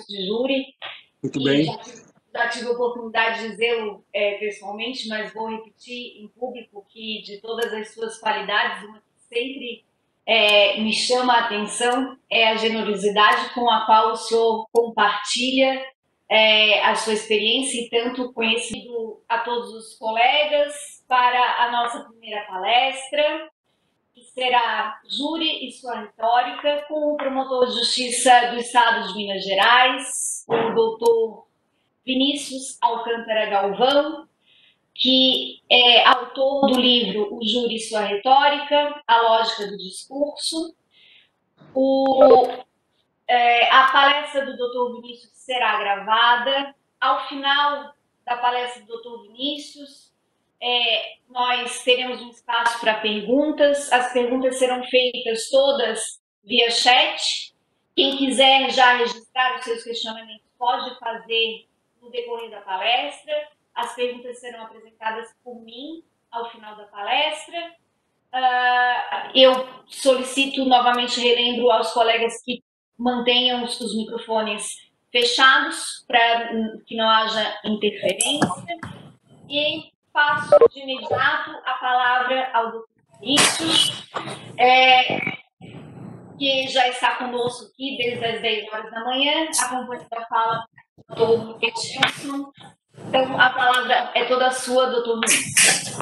de júri. Muito bem. Já tive a oportunidade de dizê-lo pessoalmente, mas vou repetir em público que, de todas as suas qualidades, uma que sempre me chama a atenção é a generosidade com a qual o senhor compartilha a sua experiência e tanto conhecido a todos os colegas para a nossa primeira palestra, que será Júri e sua retórica, com o promotor de justiça do Estado de Minas Gerais, o doutor Vinícius Alcântara Galvão, que é autor do livro O Júri e sua retórica, a lógica do discurso. A palestra do doutor Vinícius será gravada. Ao final da palestra do doutor Vinícius, nós teremos um espaço para perguntas. As perguntas serão feitas todas via chat. Quem quiser já registrar os seus questionamentos pode fazer no decorrer da palestra. As perguntas serão apresentadas por mim ao final da palestra. Eu solicito novamente, relembro aos colegas que mantenham os microfones fechados para que não haja interferência. E passo de imediato a palavra ao doutor Vinícius, que já está conosco aqui desde as 10 horas da manhã, acompanhando a fala do doutor Edilson. Então, a palavra é toda sua, doutor Vinícius.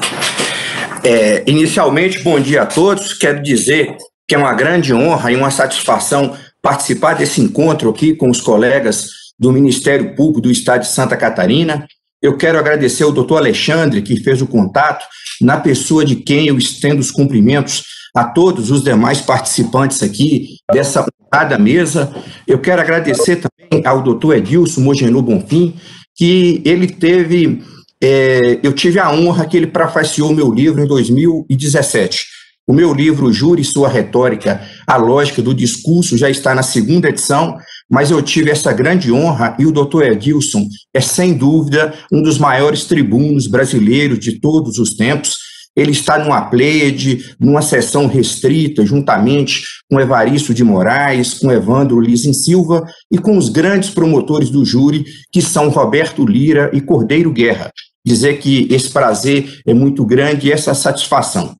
Inicialmente, bom dia a todos. Quero dizer que é uma grande honra e uma satisfação participar desse encontro aqui com os colegas do Ministério Público do Estado de Santa Catarina. Eu quero agradecer ao doutor Alexandre, que fez o contato, na pessoa de quem eu estendo os cumprimentos a todos os demais participantes aqui dessa honrada mesa. Eu quero agradecer também ao doutor Edilson Mogenor Bonfim, que ele teve, eu tive a honra que ele prefaciou meu livro em 2017. O meu livro, Júri e sua retórica, a lógica do discurso, já está na 2ª edição, mas eu tive essa grande honra e o doutor Edilson é, sem dúvida, um dos maiores tribunos brasileiros de todos os tempos. Ele está numa pleiade, numa sessão restrita, juntamente com Evaristo de Moraes, com Evandro Lizen Silva e com os grandes promotores do júri, que são Roberto Lira e Cordeiro Guerra. Dizer que esse prazer é muito grande e essa satisfação.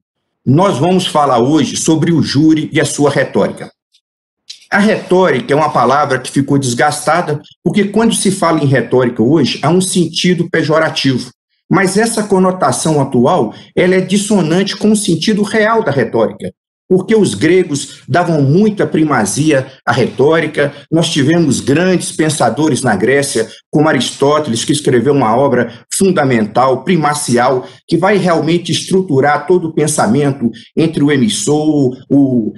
Nós vamos falar hoje sobre o júri e a sua retórica. A retórica é uma palavra que ficou desgastada, porque quando se fala em retórica hoje, há um sentido pejorativo. Mas essa conotação atual, ela é dissonante com o sentido real da retórica, porque os gregos davam muita primazia à retórica. Nós tivemos grandes pensadores na Grécia, como Aristóteles, que escreveu uma obra fundamental, primacial, que vai realmente estruturar todo o pensamento entre o emissor, o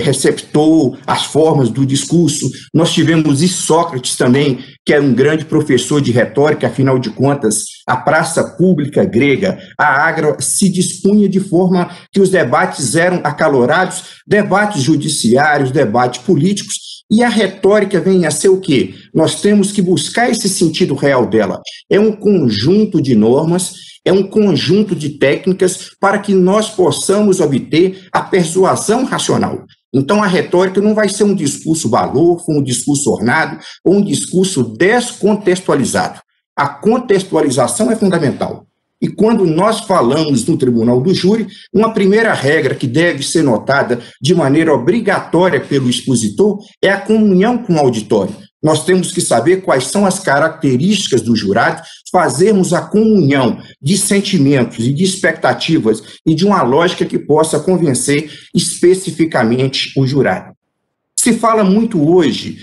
receptor, as formas do discurso. Nós tivemos Sócrates também, que era um grande professor de retórica, afinal de contas, a praça pública grega, a Ágora, se dispunha de forma que os debates eram acalorados, debates judiciários, debates políticos, e a retórica vem a ser o quê? Nós temos que buscar esse sentido real dela. É um conjunto de normas, é um conjunto de técnicas para que nós possamos obter a persuasão racional. Então, a retórica não vai ser um discurso balofo, um discurso ornado, ou um discurso descontextualizado. A contextualização é fundamental. E quando nós falamos no Tribunal do Júri, uma primeira regra que deve ser notada de maneira obrigatória pelo expositor é a comunhão com o auditório. Nós temos que saber quais são as características do jurado, fazermos a comunhão de sentimentos e de expectativas e de uma lógica que possa convencer especificamente o jurado. Se fala muito hoje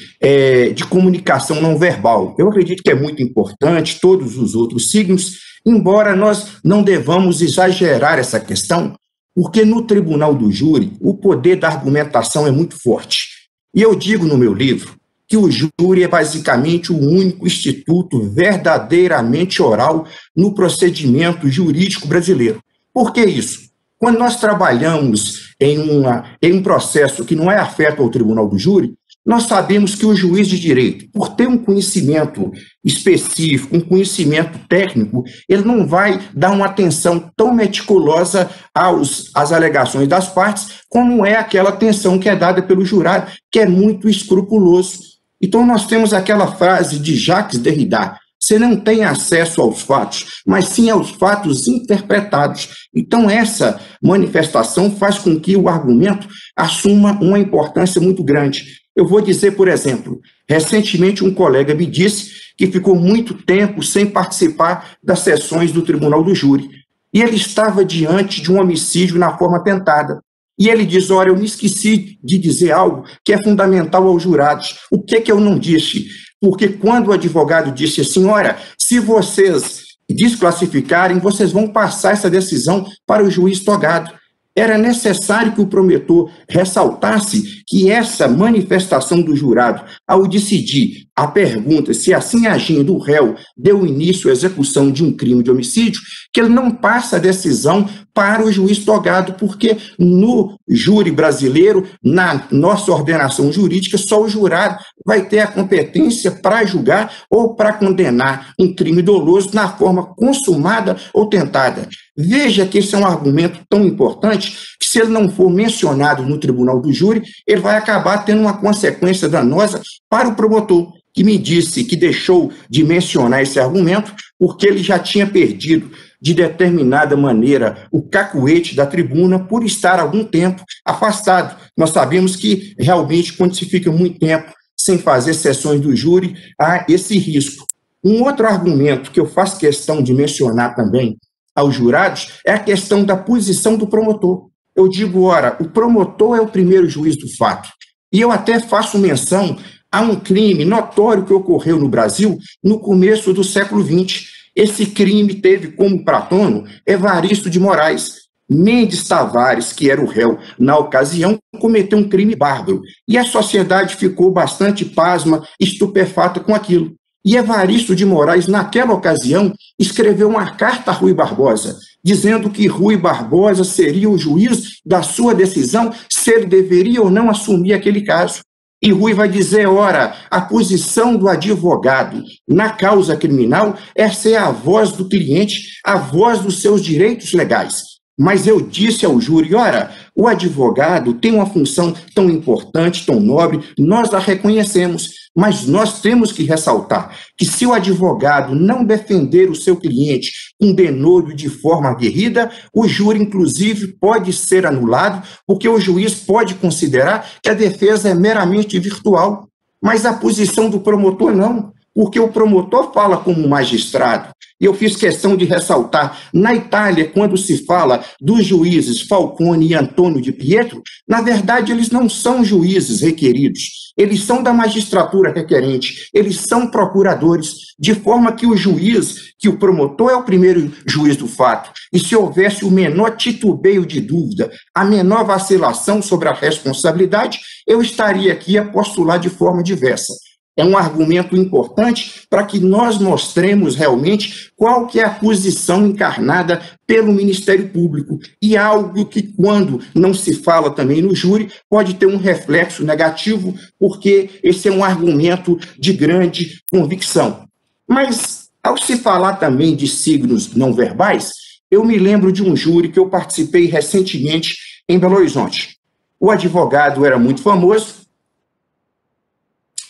de comunicação não verbal. Eu acredito que é muito importante, todos os outros signos, embora nós não devamos exagerar essa questão, porque no Tribunal do Júri o poder da argumentação é muito forte. E eu digo no meu livro que o júri é basicamente o único instituto verdadeiramente oral no procedimento jurídico brasileiro. Por que isso? Quando nós trabalhamos em um processo que não é afeto ao Tribunal do Júri, nós sabemos que o juiz de direito, por ter um conhecimento específico, um conhecimento técnico, ele não vai dar uma atenção tão meticulosa às alegações das partes, como é aquela atenção que é dada pelo jurado, que é muito escrupuloso. Então, nós temos aquela frase de Jacques Derrida: você não tem acesso aos fatos, mas sim aos fatos interpretados. Então, essa manifestação faz com que o argumento assuma uma importância muito grande. Eu vou dizer, por exemplo, recentemente um colega me disse que ficou muito tempo sem participar das sessões do Tribunal do Júri. E ele estava diante de um homicídio na forma tentada. E ele diz: olha, eu me esqueci de dizer algo que é fundamental aos jurados. O que eu não disse? Porque quando o advogado disse assim: olha, se vocês desclassificarem, vocês vão passar essa decisão para o juiz togado. Era necessário que o promotor ressaltasse que essa manifestação do jurado, ao decidir a pergunta se assim agindo o réu deu início à execução de um crime de homicídio, que ele não passa a decisão para o juiz togado, porque no júri brasileiro, na nossa ordenação jurídica, só o jurado vai ter a competência para julgar ou para condenar um crime doloso na forma consumada ou tentada. Veja que esse é um argumento tão importante que, se ele não for mencionado no tribunal do júri, ele vai acabar tendo uma consequência danosa para o promotor, que me disse que deixou de mencionar esse argumento porque ele já tinha perdido, de determinada maneira, o cacuete da tribuna por estar algum tempo afastado. Nós sabemos que, realmente, quando se fica muito tempo sem fazer sessões do júri, há esse risco. Um outro argumento que eu faço questão de mencionar também aos jurados é a questão da posição do promotor. Eu digo, ora, o promotor é o primeiro juiz do fato. E eu até faço menção a um crime notório que ocorreu no Brasil no começo do século XX. Esse crime teve como patrono Evaristo de Moraes. Mendes Tavares, que era o réu na ocasião, cometeu um crime bárbaro. E a sociedade ficou bastante pasma, estupefata com aquilo. E Evaristo de Moraes, naquela ocasião, escreveu uma carta a Rui Barbosa, dizendo que Rui Barbosa seria o juiz da sua decisão, se ele deveria ou não assumir aquele caso. E Rui vai dizer, ora, a posição do advogado na causa criminal é ser a voz do cliente, a voz dos seus direitos legais. Mas eu disse ao júri, ora, o advogado tem uma função tão importante, tão nobre, nós a reconhecemos, mas nós temos que ressaltar que se o advogado não defender o seu cliente com denúncio de forma aguerrida, o júri, inclusive, pode ser anulado, porque o juiz pode considerar que a defesa é meramente virtual, mas a posição do promotor não, porque o promotor fala como magistrado. E eu fiz questão de ressaltar, na Itália, quando se fala dos juízes Falcone e Antônio de Pietro, na verdade, eles não são juízes requeridos, eles são da magistratura requerente, eles são procuradores, de forma que o juiz, que o promotor é o primeiro juiz do fato, e se houvesse o menor titubeio de dúvida, a menor vacilação sobre a responsabilidade, eu estaria aqui a postular de forma diversa. É um argumento importante para que nós mostremos realmente qual que é a posição encarnada pelo Ministério Público e algo que, quando não se fala também no júri, pode ter um reflexo negativo, porque esse é um argumento de grande convicção. Mas, ao se falar também de signos não verbais, eu me lembro de um júri que eu participei recentemente em Belo Horizonte. O advogado era muito famoso.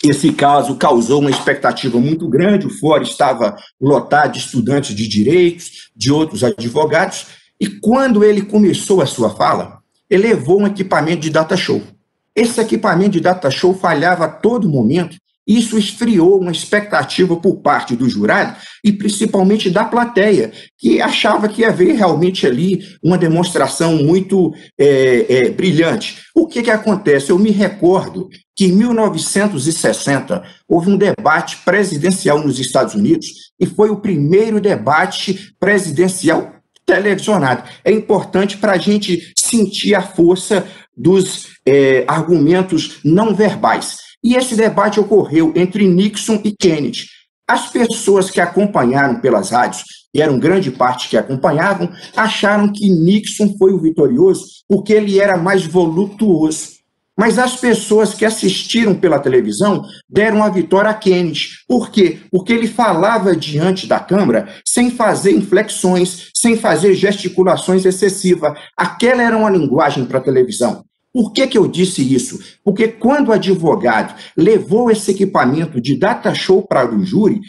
Esse caso causou uma expectativa muito grande, o fórum estava lotado de estudantes de direitos, de outros advogados, e quando ele começou a sua fala, ele levou um equipamento de data show. Esse equipamento de data show falhava a todo momento, e isso esfriou uma expectativa por parte do jurado e principalmente da plateia, que achava que ia haver realmente ali uma demonstração muito brilhante. O que acontece? Eu me recordo que em 1960 houve um debate presidencial nos Estados Unidos e foi o primeiro debate presidencial televisionado. É importante para a gente sentir a força dos argumentos não verbais. E esse debate ocorreu entre Nixon e Kennedy. As pessoas que acompanharam pelas rádios, e eram grande parte que acompanhavam, acharam que Nixon foi o vitorioso porque ele era mais voluptuoso. Mas as pessoas que assistiram pela televisão deram a vitória a Kennedy. Por quê? Porque ele falava diante da Câmara sem fazer inflexões, sem fazer gesticulações excessivas. Aquela era uma linguagem para a televisão. Por que eu disse isso? Porque quando o advogado levou esse equipamento de data show para o júri,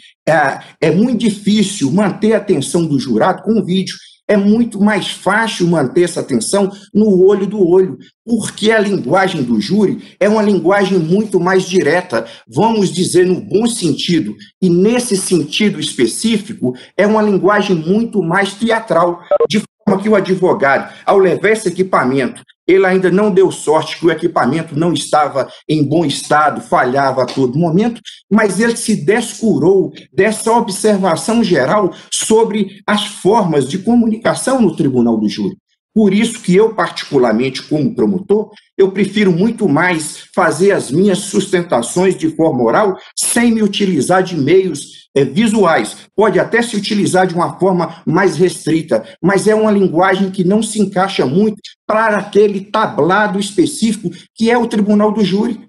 é muito difícil manter a atenção do jurado com o vídeo. É muito mais fácil manter essa atenção no olho do olho, porque a linguagem do júri é uma linguagem muito mais direta, vamos dizer no bom sentido, e nesse sentido específico, é uma linguagem muito mais teatral, de forma que o advogado, ao levar esse equipamento, ele ainda não deu sorte que o equipamento não estava em bom estado, falhava a todo momento, mas ele se descurou dessa observação geral sobre as formas de comunicação no tribunal do júri. Por isso que eu, particularmente, como promotor, eu prefiro muito mais fazer as minhas sustentações de forma oral sem me utilizar de meios visuais. Pode até se utilizar de uma forma mais restrita, mas é uma linguagem que não se encaixa muito para aquele tablado específico que é o tribunal do júri.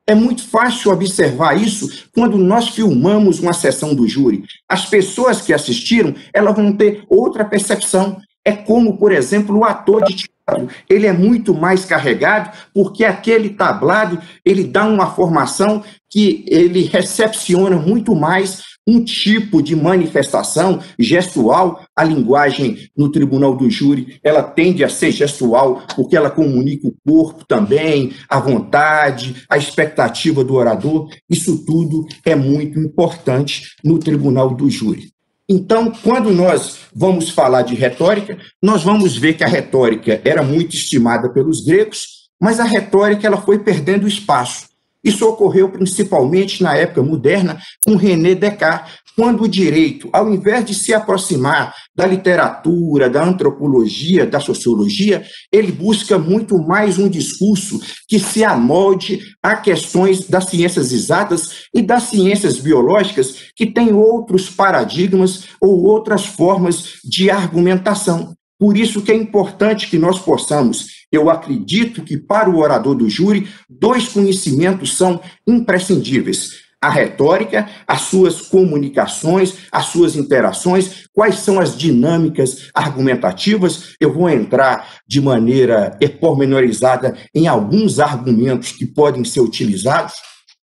É muito fácil observar isso quando nós filmamos uma sessão do júri. As pessoas que assistiram, elas vão ter outra percepção. É como, por exemplo, o ator de teatro. Ele é muito mais carregado porque aquele tablado, ele dá uma formação que ele recepciona muito mais um tipo de manifestação gestual. A linguagem no tribunal do júri, ela tende a ser gestual porque ela comunica o corpo também, a vontade, a expectativa do orador. Isso tudo é muito importante no tribunal do júri. Então, quando nós vamos falar de retórica, nós vamos ver que a retórica era muito estimada pelos gregos, mas a retórica ela foi perdendo espaço. Isso ocorreu principalmente na época moderna com René Descartes, quando o direito, ao invés de se aproximar da literatura, da antropologia, da sociologia, ele busca muito mais um discurso que se amolde a questões das ciências exatas e das ciências biológicas, que têm outros paradigmas ou outras formas de argumentação. Por isso que é importante que nós possamos, eu acredito que para o orador do júri, dois conhecimentos são imprescindíveis: a retórica, as suas comunicações, as suas interações, quais são as dinâmicas argumentativas. Eu vou entrar de maneira pormenorizada em alguns argumentos que podem ser utilizados.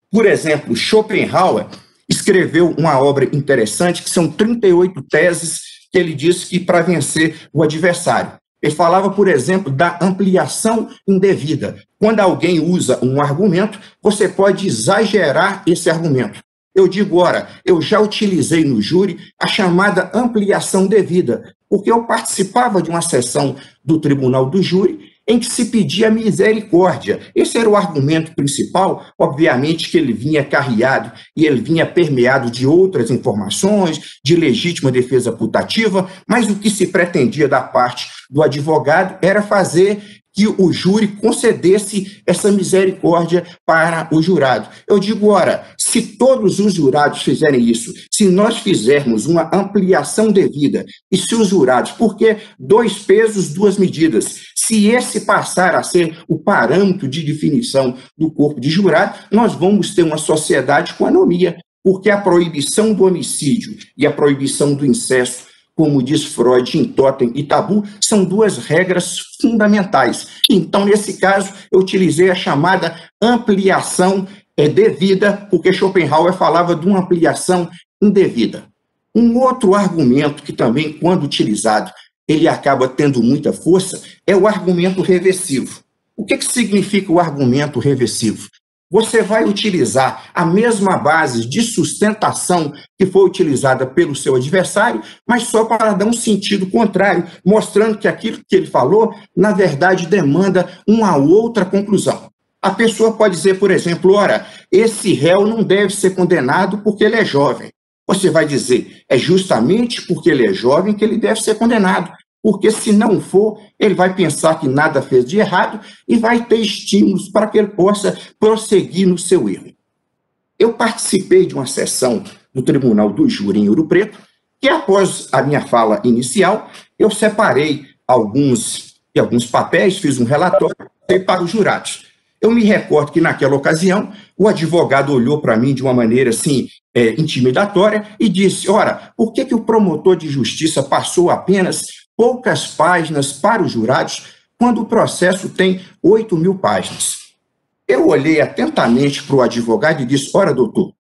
Por exemplo, Schopenhauer escreveu uma obra interessante, que são 38 teses que ele disse que para vencer o adversário. Ele falava, por exemplo, da ampliação indevida. Quando alguém usa um argumento, você pode exagerar esse argumento. Eu digo, ora, eu já utilizei no júri a chamada ampliação devida, porque eu participava de uma sessão do tribunal do júri em que se pedia misericórdia. Esse era o argumento principal, obviamente que ele vinha carreado e ele vinha permeado de outras informações, de legítima defesa putativa, mas o que se pretendia da parte do advogado era fazer que o júri concedesse essa misericórdia para o jurado. Eu digo, ora, se todos os jurados fizerem isso, se nós fizermos uma ampliação devida, e se os jurados, porque 2 pesos, 2 medidas, se esse passar a ser o parâmetro de definição do corpo de jurado, nós vamos ter uma sociedade com anomia, porque a proibição do homicídio e a proibição do incesto, como diz Freud em Totem e Tabu, são 2 regras fundamentais. Então, nesse caso, eu utilizei a chamada ampliação devida, porque Schopenhauer falava de uma ampliação indevida. Um outro argumento que também, quando utilizado, ele acaba tendo muita força, é o argumento reversivo. O que significa o argumento reversivo? Você vai utilizar a mesma base de sustentação que foi utilizada pelo seu adversário, mas só para dar um sentido contrário, mostrando que aquilo que ele falou, na verdade, demanda uma outra conclusão. A pessoa pode dizer, por exemplo, ora, esse réu não deve ser condenado porque ele é jovem. Você vai dizer, é justamente porque ele é jovem que ele deve ser condenado. Porque se não for, ele vai pensar que nada fez de errado e vai ter estímulos para que ele possa prosseguir no seu erro. Eu participei de uma sessão do Tribunal do Júri em Ouro Preto, e após a minha fala inicial, eu separei alguns papéis, fiz um relatório para os jurados. Eu me recordo que naquela ocasião, o advogado olhou para mim de uma maneira assim, intimidatória e disse, ora, por que o promotor de justiça passou apenas poucas páginas para os jurados, quando o processo tem 8.000 páginas. Eu olhei atentamente para o advogado e disse, ora, doutor,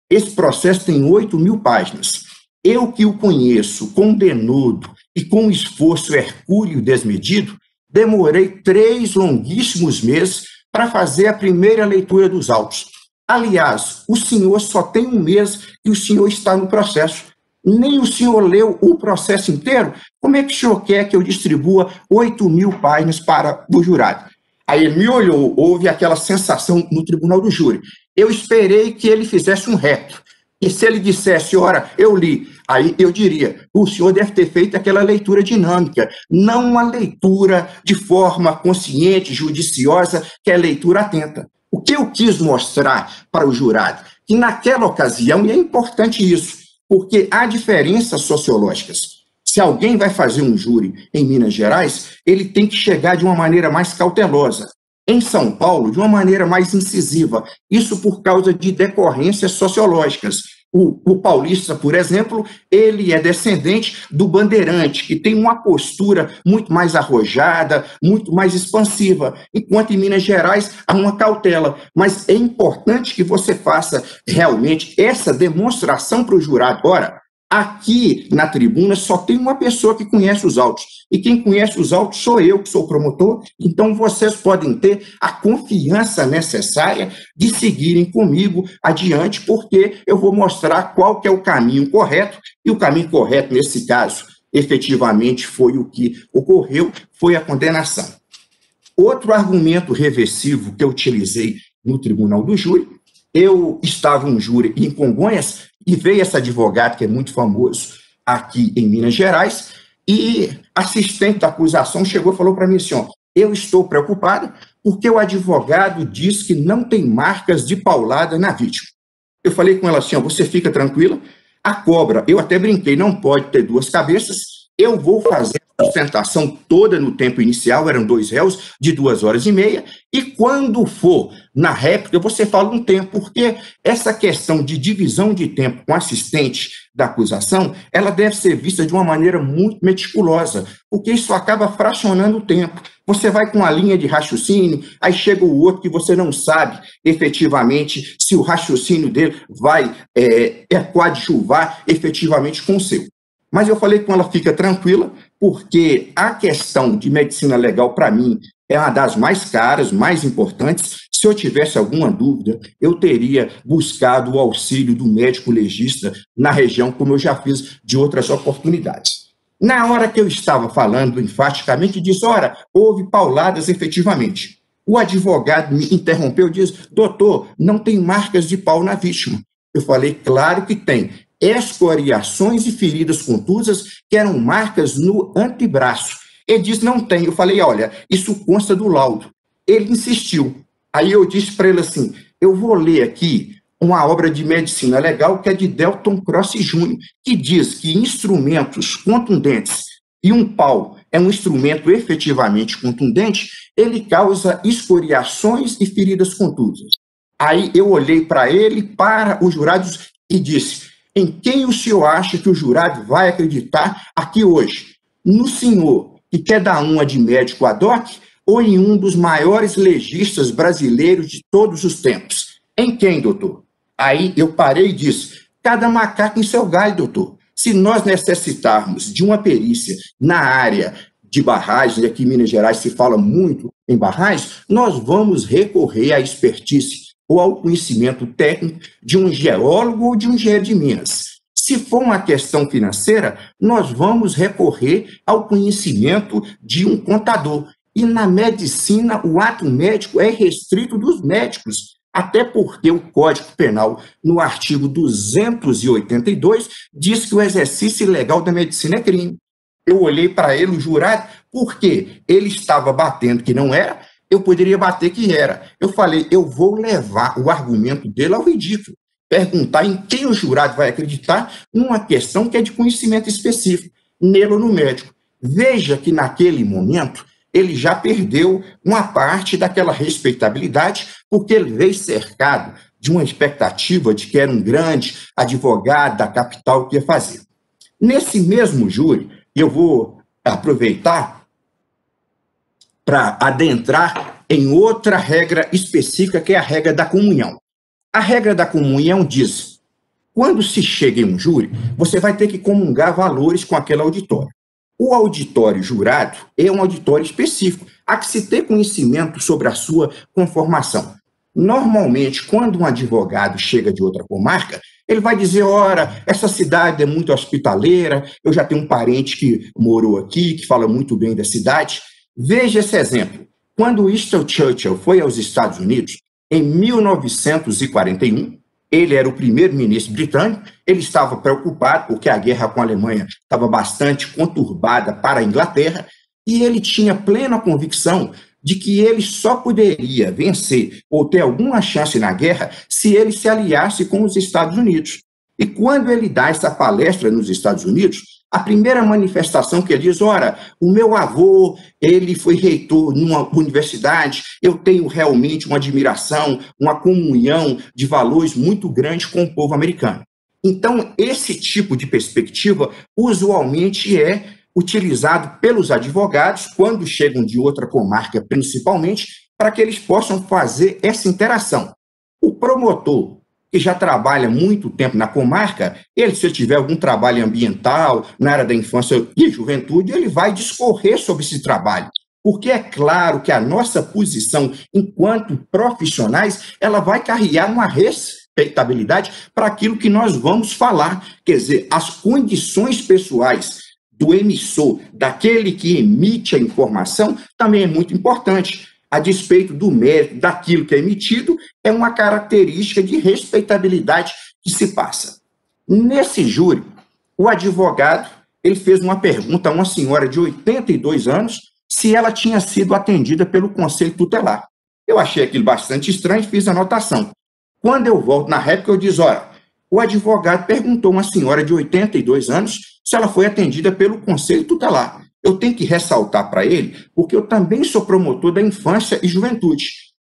esse processo tem 8.000 páginas. Eu que o conheço com denodo e com esforço hercúleo desmedido, demorei 3 longuíssimos meses para fazer a primeira leitura dos autos. Aliás, o senhor só tem 1 mês que o senhor está no processo. Nem o senhor leu o processo inteiro? Como é que o senhor quer que eu distribua 8.000 páginas para o jurado? Aí ele me olhou, houve aquela sensação no tribunal do júri. Eu esperei que ele fizesse um reto. E se ele dissesse, ora, eu li, aí eu diria, o senhor deve ter feito aquela leitura dinâmica, não uma leitura de forma consciente, judiciosa, que é leitura atenta. O que eu quis mostrar para o jurado? Que naquela ocasião, e é importante isso, porque há diferenças sociológicas. Se alguém vai fazer um júri em Minas Gerais, ele tem que chegar de uma maneira mais cautelosa. Em São Paulo, de uma maneira mais incisiva. Isso por causa de decorrências sociológicas. O paulista, por exemplo, ele é descendente do bandeirante, que tem uma postura muito mais arrojada, muito mais expansiva, enquanto em Minas Gerais há uma cautela. Mas é importante que você faça realmente essa demonstração para o jurado. Ora, aqui na tribuna só tem uma pessoa que conhece os autos, e quem conhece os autos sou eu, que sou promotor, então vocês podem ter a confiança necessária de seguirem comigo adiante, porque eu vou mostrar qual que é o caminho correto, e o caminho correto nesse caso, efetivamente, foi o que ocorreu, foi a condenação. Outro argumento reversivo que eu utilizei no tribunal do júri, eu estava em júri em Congonhas, e veio esse advogado, que é muito famoso aqui em Minas Gerais, e assistente da acusação chegou e falou para mim assim, ó, eu estou preocupado porque o advogado diz que não tem marcas de paulada na vítima. Eu falei com ela assim, ó, você fica tranquila, a cobra, eu até brinquei, não pode ter 2 cabeças, eu vou fazer a sustentação toda no tempo inicial, eram 2 réus, de 2h30, e quando for na réplica, você fala um tempo, porque essa questão de divisão de tempo com assistente da acusação, ela deve ser vista de uma maneira muito meticulosa, porque isso acaba fracionando o tempo. Você vai com a linha de raciocínio, aí chega o outro que você não sabe efetivamente se o raciocínio dele vai coadjuvar efetivamente com o seu. Mas eu falei com ela, fica tranquila, porque a questão de medicina legal, para mim, é uma das mais caras, mais importantes. Se eu tivesse alguma dúvida, eu teria buscado o auxílio do médico legista na região, como eu já fiz de outras oportunidades. Na hora que eu estava falando enfaticamente, disse, ora, houve pauladas efetivamente. O advogado me interrompeu e disse, doutor, não tem marcas de pau na vítima. Eu falei, claro que tem. Escoriações e feridas contusas que eram marcas no antebraço. Ele disse, não tem. Eu falei, olha, isso consta do laudo. Ele insistiu. Aí eu disse para ele assim, eu vou ler aqui uma obra de medicina legal que é de Delton Cross Jr., que diz que instrumentos contundentes, e um pau é um instrumento efetivamente contundente, ele causa escoriações e feridas contusas. Aí eu olhei para ele, para os jurados, e disse, em quem o senhor acha que o jurado vai acreditar aqui hoje? No senhor, que quer dar uma de médico ad hoc, ou em um dos maiores legistas brasileiros de todos os tempos? Em quem, doutor? Aí eu parei e disse, cada macaco em seu galho, doutor. Se nós necessitarmos de uma perícia na área de barragens, e aqui em Minas Gerais se fala muito em barragens, nós vamos recorrer à expertise ou ao conhecimento técnico de um geólogo ou de um engenheiro de Minas. Se for uma questão financeira, nós vamos recorrer ao conhecimento de um contador. E na medicina, o ato médico é restrito dos médicos, até porque o Código Penal, no artigo 282, diz que o exercício ilegal da medicina é crime. Eu olhei para ele, o jurado, porque ele estava batendo que não era, eu poderia bater que era. Eu falei, eu vou levar o argumento dele ao ridículo. Perguntar em quem o jurado vai acreditar numa questão que é de conhecimento específico, nele ou no médico. Veja que naquele momento ele já perdeu uma parte daquela respeitabilidade, porque ele veio cercado de uma expectativa de que era um grande advogado da capital que ia fazer. Nesse mesmo júri, eu vou aproveitar para adentrar em outra regra específica, que é a regra da comunhão. A regra da comunhão diz: quando se chega em um júri, você vai ter que comungar valores com aquele auditório. O auditório jurado é um auditório específico, há que se ter conhecimento sobre a sua conformação. Normalmente, quando um advogado chega de outra comarca, ele vai dizer: ora, essa cidade é muito hospitaleira, eu já tenho um parente que morou aqui, que fala muito bem da cidade. Veja esse exemplo. Quando Winston Churchill foi aos Estados Unidos, em 1941, ele era o primeiro-ministro britânico, ele estava preocupado porque a guerra com a Alemanha estava bastante conturbada para a Inglaterra, e ele tinha plena convicção de que ele só poderia vencer ou ter alguma chance na guerra se ele se aliasse com os Estados Unidos. E quando ele dá essa palestra nos Estados Unidos, a primeira manifestação que ele diz: ora, o meu avô, ele foi reitor numa universidade, eu tenho realmente uma admiração, uma comunhão de valores muito grande com o povo americano. Então, esse tipo de perspectiva usualmente é utilizado pelos advogados quando chegam de outra comarca, principalmente, para que eles possam fazer essa interação. O promotor, que já trabalha muito tempo na comarca, ele, se ele tiver algum trabalho ambiental na área da infância e juventude, ele vai discorrer sobre esse trabalho. Porque é claro que a nossa posição enquanto profissionais, ela vai carregar uma respeitabilidade para aquilo que nós vamos falar. Quer dizer, as condições pessoais do emissor, daquele que emite a informação, também é muito importante. A despeito do mérito daquilo que é emitido, é uma característica de respeitabilidade que se passa. Nesse júri, o advogado ele fez uma pergunta a uma senhora de 82 anos se ela tinha sido atendida pelo Conselho Tutelar. Eu achei aquilo bastante estranho e fiz a anotação. Quando eu volto na réplica, eu digo: ora, o advogado perguntou a uma senhora de 82 anos se ela foi atendida pelo Conselho Tutelar. Eu tenho que ressaltar para ele, porque eu também sou promotor da infância e juventude,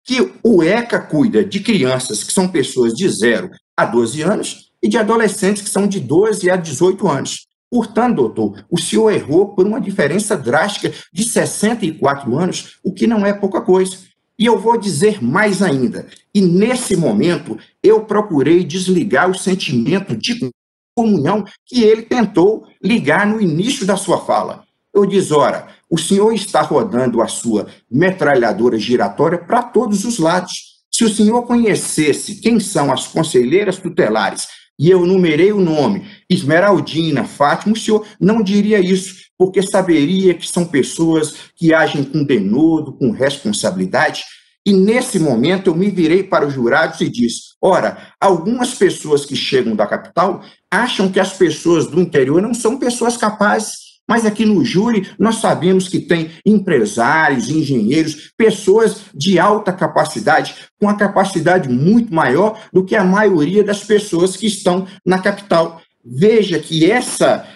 que o ECA cuida de crianças que são pessoas de 0 a 12 anos e de adolescentes que são de 12 a 18 anos. Portanto, doutor, o senhor errou por uma diferença drástica de 64 anos, o que não é pouca coisa. E eu vou dizer mais ainda, e nesse momento eu procurei desligar o sentimento de comunhão que ele tentou ligar no início da sua fala. Eu disse: ora, o senhor está rodando a sua metralhadora giratória para todos os lados. Se o senhor conhecesse quem são as conselheiras tutelares, e eu numerei o nome, Esmeraldina, Fátima, o senhor não diria isso, porque saberia que são pessoas que agem com denodo, com responsabilidade. E nesse momento eu me virei para os jurados e disse: ora, algumas pessoas que chegam da capital acham que as pessoas do interior não são pessoas capazes, mas aqui no júri nós sabemos que tem empresários, engenheiros, pessoas de alta capacidade, com uma capacidade muito maior do que a maioria das pessoas que estão na capital. Veja que essa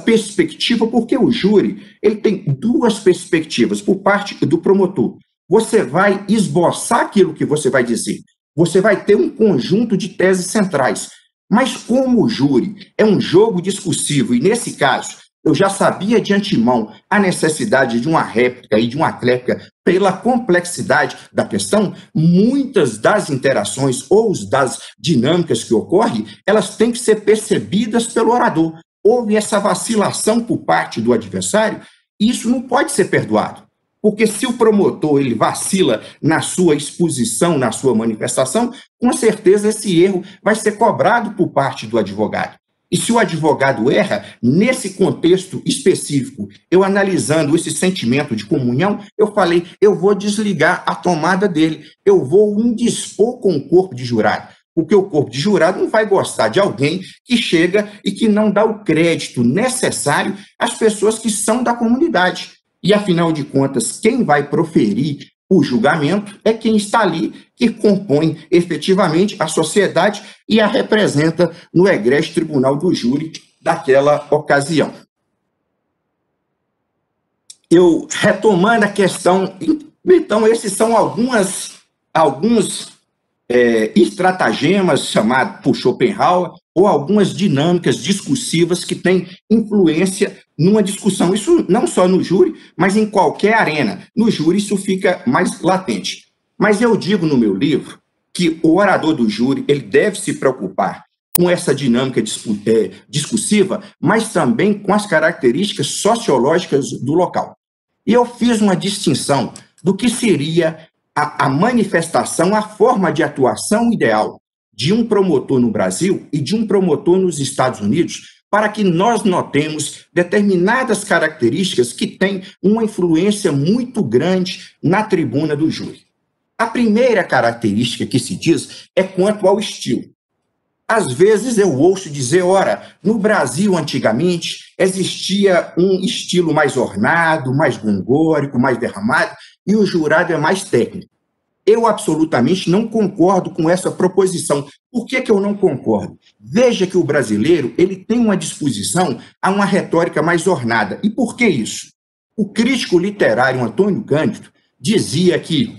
perspectiva, porque o júri ele tem duas perspectivas por parte do promotor. Você vai esboçar aquilo que você vai dizer, você vai ter um conjunto de teses centrais, mas como o júri é um jogo discursivo, e nesse caso eu já sabia de antemão a necessidade de uma réplica e de uma tréplica pela complexidade da questão, muitas das interações ou das dinâmicas que ocorrem, elas têm que ser percebidas pelo orador. Houve essa vacilação por parte do adversário, e isso não pode ser perdoado. Porque se o promotor ele vacila na sua exposição, na sua manifestação, com certeza esse erro vai ser cobrado por parte do advogado. E se o advogado erra, nesse contexto específico, eu analisando esse sentimento de comunhão, eu falei: eu vou desligar a tomada dele, eu vou indispor com o corpo de jurado, porque o corpo de jurado não vai gostar de alguém que chega e que não dá o crédito necessário às pessoas que são da comunidade. E, afinal de contas, quem vai proferir o julgamento é quem está ali, que compõe efetivamente a sociedade e a representa no egrégio tribunal do júri daquela ocasião. Eu, retomando a questão, então, esses são alguns estratagemas, chamado por Schopenhauer, ou algumas dinâmicas discursivas que têm influência numa discussão. Isso não só no júri, mas em qualquer arena. No júri isso fica mais latente. Mas eu digo no meu livro que o orador do júri ele deve se preocupar com essa dinâmica discursiva, mas também com as características sociológicas do local. E eu fiz uma distinção do que seria a manifestação, a forma de atuação ideal de um promotor no Brasil e de um promotor nos Estados Unidos, para que nós notemos determinadas características que têm uma influência muito grande na tribuna do júri. A primeira característica que se diz é quanto ao estilo. Às vezes eu ouço dizer, ora, no Brasil antigamente existia um estilo mais ornado, mais gongôrico, mais derramado, e o jurado é mais técnico. Eu absolutamente não concordo com essa proposição. Por que eu não concordo? Veja que o brasileiro ele tem uma disposição a uma retórica mais ornada. E por que isso? O crítico literário Antônio Cândido dizia que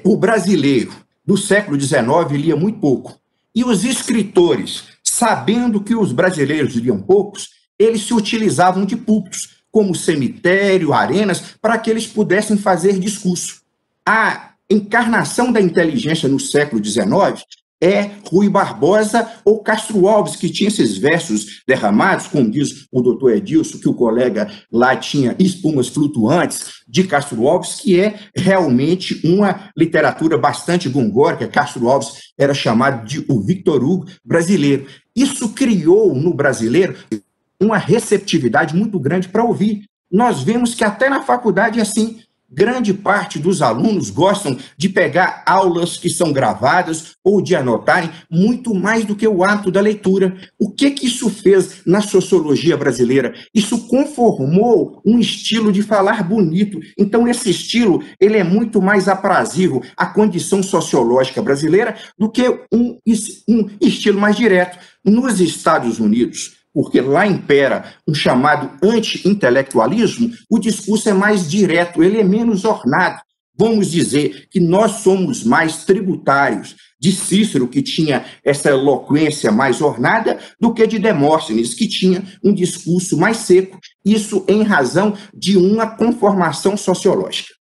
o brasileiro do século XIX lia muito pouco. E os escritores, sabendo que os brasileiros liam poucos, eles se utilizavam de púlpitos, como cemitério, arenas, para que eles pudessem fazer discurso. A encarnação da inteligência no século XIX é Rui Barbosa ou Castro Alves, que tinha esses versos derramados, como diz o doutor Edilson, que o colega lá tinha espumas flutuantes, de Castro Alves, que é realmente uma literatura bastante gongórica. Castro Alves era chamado de o Victor Hugo brasileiro. Isso criou no brasileiro uma receptividade muito grande para ouvir. Nós vemos que até na faculdade é assim. Grande parte dos alunos gostam de pegar aulas que são gravadas ou de anotarem muito mais do que o ato da leitura. O que isso fez na sociologia brasileira? Isso conformou um estilo de falar bonito. Então, esse estilo ele é muito mais aprazível à condição sociológica brasileira do que um estilo mais direto. Nos Estados Unidos, porque lá impera um chamado anti-intelectualismo, o discurso é mais direto, ele é menos ornado. Vamos dizer que nós somos mais tributários de Cícero, que tinha essa eloquência mais ornada, do que de Demóstenes, que tinha um discurso mais seco, isso em razão de uma conformação sociológica.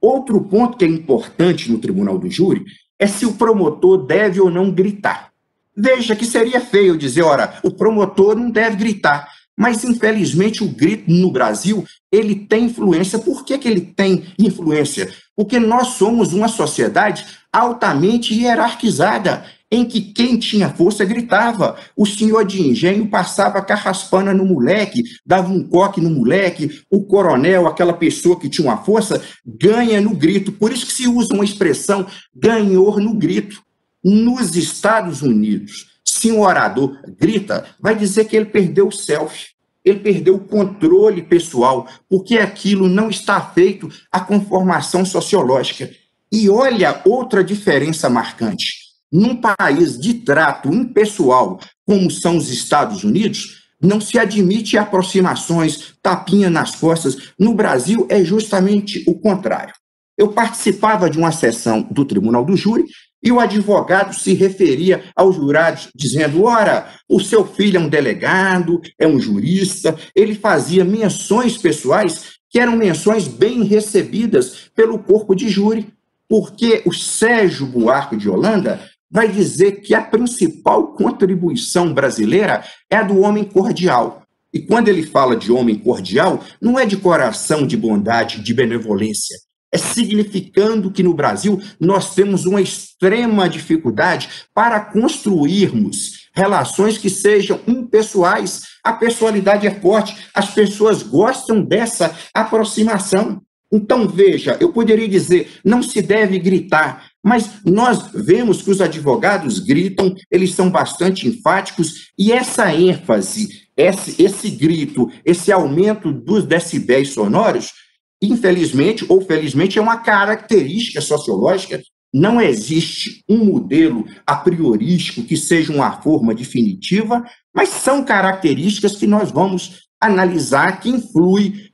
Outro ponto que é importante no tribunal do júri é se o promotor deve ou não gritar. Veja que seria feio dizer, ora, o promotor não deve gritar, mas infelizmente o grito no Brasil, ele tem influência. Por que ele tem influência? Porque nós somos uma sociedade altamente hierarquizada, em que quem tinha força gritava. O senhor de engenho passava a carraspana no moleque, dava um coque no moleque, o coronel, aquela pessoa que tinha uma força, ganha no grito. Por isso que se usa uma expressão, ganhou no grito. Nos Estados Unidos, se um orador grita, vai dizer que ele perdeu o self, ele perdeu o controle pessoal, porque aquilo não está feito à conformação sociológica. E olha outra diferença marcante. Num país de trato impessoal, como são os Estados Unidos, não se admite aproximações, tapinha nas costas. No Brasil é justamente o contrário. Eu participava de uma sessão do Tribunal do Júri e o advogado se referia aos jurados dizendo, ora, o seu filho é um delegado, é um jurista. Ele fazia menções pessoais que eram menções bem recebidas pelo corpo de júri, porque o Sérgio Buarque de Holanda vai dizer que a principal contribuição brasileira é a do homem cordial. E quando ele fala de homem cordial, não é de coração, de bondade, de benevolência. É significando que no Brasil nós temos uma extrema dificuldade para construirmos relações que sejam impessoais. A pessoalidade é forte, as pessoas gostam dessa aproximação. Então, veja, eu poderia dizer, não se deve gritar, mas nós vemos que os advogados gritam, eles são bastante enfáticos, e essa ênfase, esse grito, esse aumento dos decibéis sonoros, infelizmente ou felizmente, é uma característica sociológica. Não existe um modelo a priorístico que seja uma forma definitiva, mas são características que nós vamos analisar que influem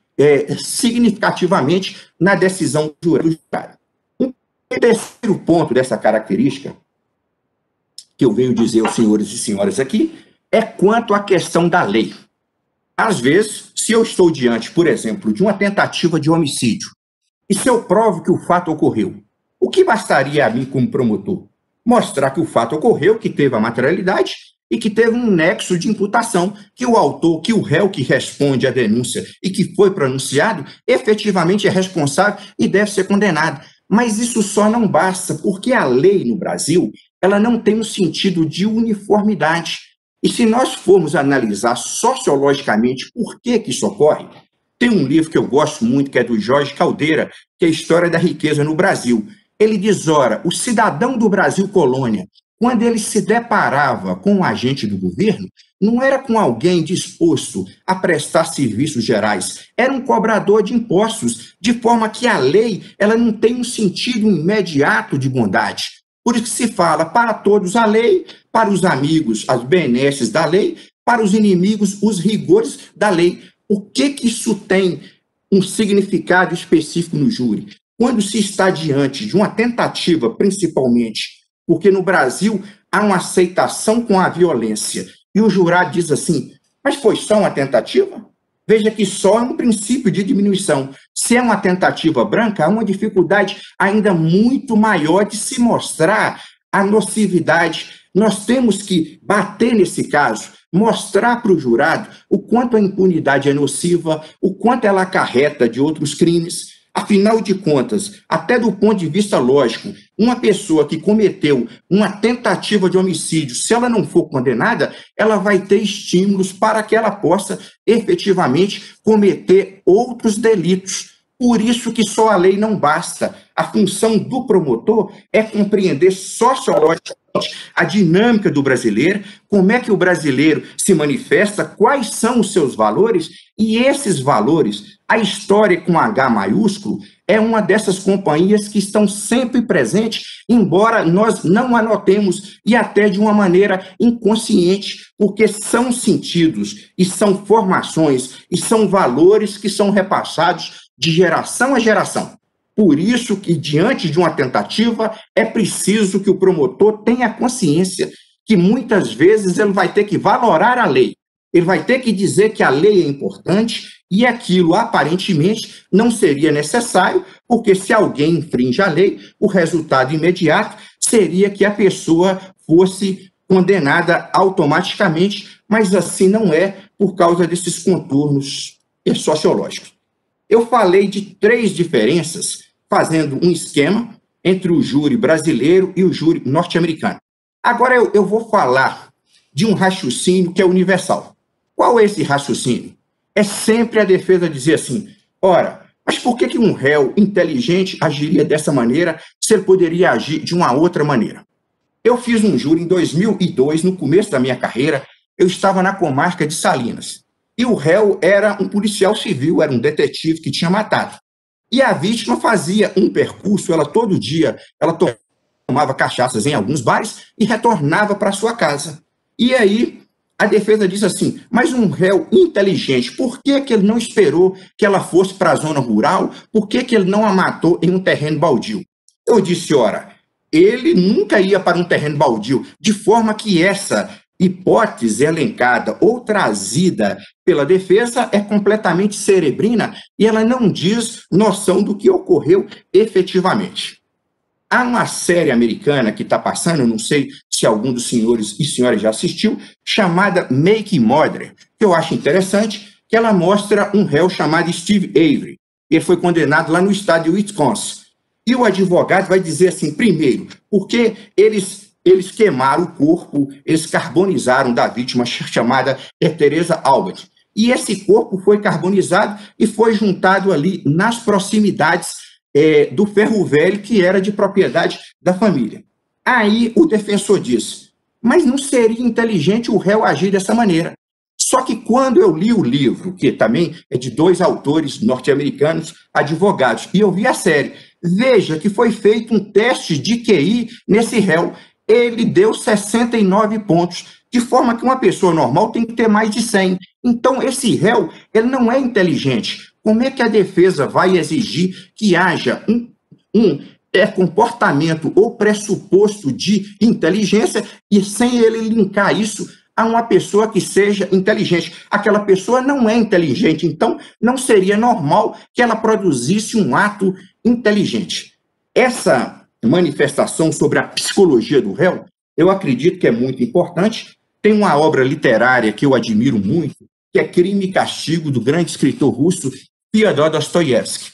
significativamente na decisão do jurado. Um terceiro ponto dessa característica que eu venho dizer aos senhores e senhoras aqui é quanto à questão da lei. Às vezes, se eu estou diante, por exemplo, de uma tentativa de homicídio, e se eu provo que o fato ocorreu, o que bastaria a mim como promotor? Mostrar que o fato ocorreu, que teve a materialidade e que teve um nexo de imputação, que o autor, que o réu que responde à denúncia e que foi pronunciado, efetivamente é responsável e deve ser condenado. Mas isso só não basta, porque a lei no Brasil, ela não tem um sentido de uniformidade. E se nós formos analisar sociologicamente por que isso ocorre, tem um livro que eu gosto muito, que é do Jorge Caldeira, que é a História da Riqueza no Brasil. Ele diz, ora, o cidadão do Brasil colônia, quando ele se deparava com um agente do governo, não era com alguém disposto a prestar serviços gerais, era um cobrador de impostos, de forma que a lei ela não tem um sentido imediato de bondade. Por isso que se fala, para todos a lei, para os amigos as benesses da lei, para os inimigos os rigores da lei. O que isso tem um significado específico no júri? Quando se está diante de uma tentativa, principalmente, porque no Brasil há uma aceitação com a violência, e o jurado diz assim, mas foi só uma tentativa? Veja que só é um princípio de diminuição. Se é uma tentativa branca, há uma dificuldade ainda muito maior de se mostrar a nocividade. Nós temos que bater nesse caso, mostrar para o jurado o quanto a impunidade é nociva, o quanto ela acarreta de outros crimes. Afinal de contas, até do ponto de vista lógico, uma pessoa que cometeu uma tentativa de homicídio, se ela não for condenada, ela vai ter estímulos para que ela possa efetivamente cometer outros delitos. Por isso que só a lei não basta. A função do promotor é compreender sociologicamente a dinâmica do brasileiro, como é que o brasileiro se manifesta, quais são os seus valores, e esses valores, a história com H maiúsculo, é uma dessas companhias que estão sempre presentes, embora nós não anotemos, e até de uma maneira inconsciente, porque são sentidos, e são formações, e são valores que são repassados de geração a geração. Por isso que, diante de uma tentativa, é preciso que o promotor tenha consciência que, muitas vezes, ele vai ter que valorar a lei. Ele vai ter que dizer que a lei é importante e aquilo, aparentemente, não seria necessário, porque se alguém infringe a lei, o resultado imediato seria que a pessoa fosse condenada automaticamente, mas assim não é por causa desses contornos sociológicos. Eu falei de 3 diferenças, fazendo um esquema entre o júri brasileiro e o júri norte-americano. Agora eu vou falar de um raciocínio que é universal. Qual é esse raciocínio? É sempre a defesa dizer assim, ora, mas por que um réu inteligente agiria dessa maneira se ele poderia agir de uma outra maneira? Eu fiz um júri em 2002, no começo da minha carreira, eu estava na comarca de Salinas. E o réu era um policial civil, era um detetive que tinha matado. E a vítima fazia um percurso, ela todo dia, ela tomava cachaças em alguns bares e retornava para sua casa. E aí a defesa diz assim, mas um réu inteligente, por que ele não esperou que ela fosse para a zona rural? Por que ele não a matou em um terreno baldio? Eu disse, ora, ele nunca ia para um terreno baldio, de forma que essa hipótese elencada ou trazida pela defesa é completamente cerebrina e ela não diz noção do que ocorreu efetivamente. Há uma série americana que está passando, eu não sei se algum dos senhores e senhoras já assistiu, chamada Making Murder, que eu acho interessante, que ela mostra um réu chamado Steve Avery. Ele foi condenado lá no estado de Wisconsin. E o advogado vai dizer assim, primeiro, porque eles queimaram o corpo, eles carbonizaram da vítima chamada Teresa Albert. E esse corpo foi carbonizado e foi juntado ali nas proximidades do ferro velho, que era de propriedade da família. Aí o defensor diz, mas não seria inteligente o réu agir dessa maneira. Só que quando eu li o livro, que também é de 2 autores norte-americanos, advogados, e eu vi a série, veja que foi feito um teste de QI nesse réu. Ele deu 69 pontos, de forma que uma pessoa normal tem que ter mais de 100. Então, esse réu, ele não é inteligente. Como é que a defesa vai exigir que haja um é comportamento ou pressuposto de inteligência e sem ele linkar isso a uma pessoa que seja inteligente. Aquela pessoa não é inteligente, então não seria normal que ela produzisse um ato inteligente. Essa manifestação sobre a psicologia do réu, eu acredito que é muito importante. Tem uma obra literária que eu admiro muito, que é Crime e Castigo, do grande escritor russo Fyodor Dostoiévski.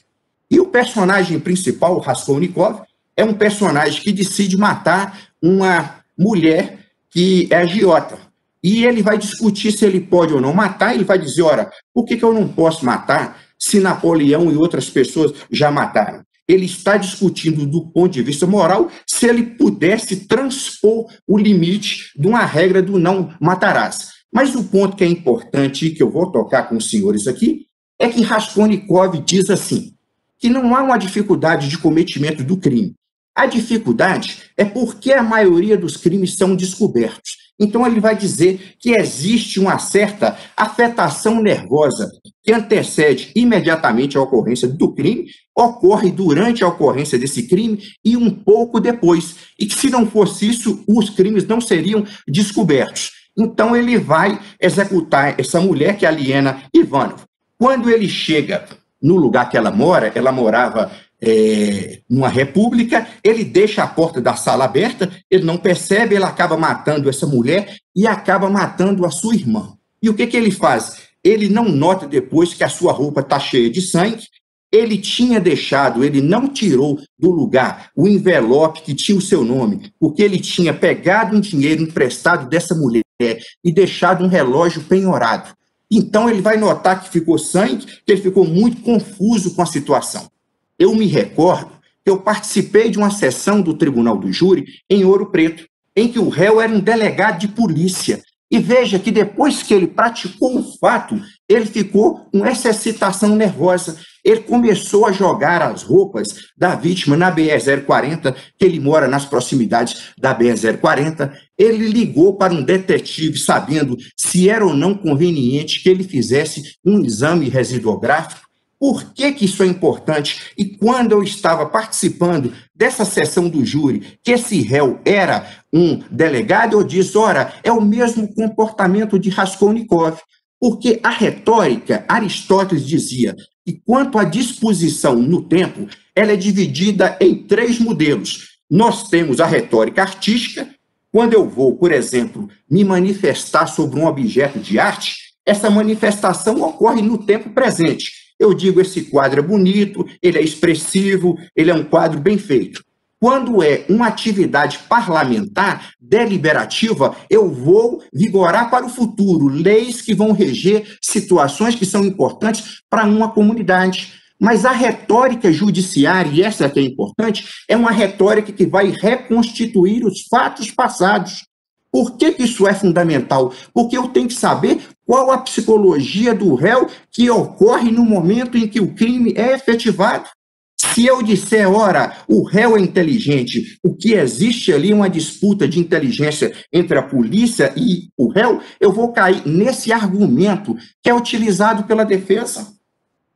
E o personagem principal, o Raskolnikov, é um personagem que decide matar uma mulher que é agiota. E ele vai discutir se ele pode ou não matar, ele vai dizer, ora, por que eu não posso matar se Napoleão e outras pessoas já mataram? Ele está discutindo do ponto de vista moral se ele pudesse transpor o limite de uma regra do não matarás. Mas o ponto que é importante, que eu vou tocar com os senhores aqui, é que Raskolnikov diz assim, que não há uma dificuldade de cometimento do crime. A dificuldade é porque a maioria dos crimes são descobertos. Então, ele vai dizer que existe uma certa afetação nervosa que antecede imediatamente a ocorrência do crime, ocorre durante a ocorrência desse crime e um pouco depois. E que, se não fosse isso, os crimes não seriam descobertos. Então, ele vai executar essa mulher, que é a Liena Ivanov. Quando ele chega no lugar que ela morava numa república, ele deixa a porta da sala aberta, ele não percebe, ele acaba matando essa mulher e acaba matando a sua irmã. E o que ele faz? Ele não nota depois que a sua roupa está cheia de sangue, ele tinha deixado, ele não tirou do lugar o envelope que tinha o seu nome, porque ele tinha pegado um dinheiro emprestado dessa mulher e deixado um relógio penhorado. Então ele vai notar que ficou sangue, que ele ficou muito confuso com a situação. Eu me recordo que eu participei de uma sessão do Tribunal do Júri em Ouro Preto, em que o réu era um delegado de polícia. E veja que depois que ele praticou o fato, ele ficou com essa excitação nervosa. Ele começou a jogar as roupas da vítima na BR-040, que ele mora nas proximidades da BR-040. Ele ligou para um detetive sabendo se era ou não conveniente que ele fizesse um exame residuográfico. Por que isso é importante? E quando eu estava participando dessa sessão do júri, que esse réu era um delegado, eu disse, ora, é o mesmo comportamento de Raskolnikov, porque a retórica, Aristóteles dizia que quanto à disposição no tempo, ela é dividida em 3 modelos. Nós temos a retórica artística, quando eu vou, por exemplo, me manifestar sobre um objeto de arte, essa manifestação ocorre no tempo presente. Eu digo, esse quadro é bonito, ele é expressivo, ele é um quadro bem feito. Quando é uma atividade parlamentar, deliberativa, eu vou vigorar para o futuro, leis que vão reger situações que são importantes para uma comunidade. Mas a retórica judiciária, e essa que é importante, é uma retórica que vai reconstituir os fatos passados. Por que isso é fundamental? Porque eu tenho que saber qual a psicologia do réu que ocorre no momento em que o crime é efetivado. Se eu disser, ora, o réu é inteligente, o que existe ali é uma disputa de inteligência entre a polícia e o réu, eu vou cair nesse argumento que é utilizado pela defesa.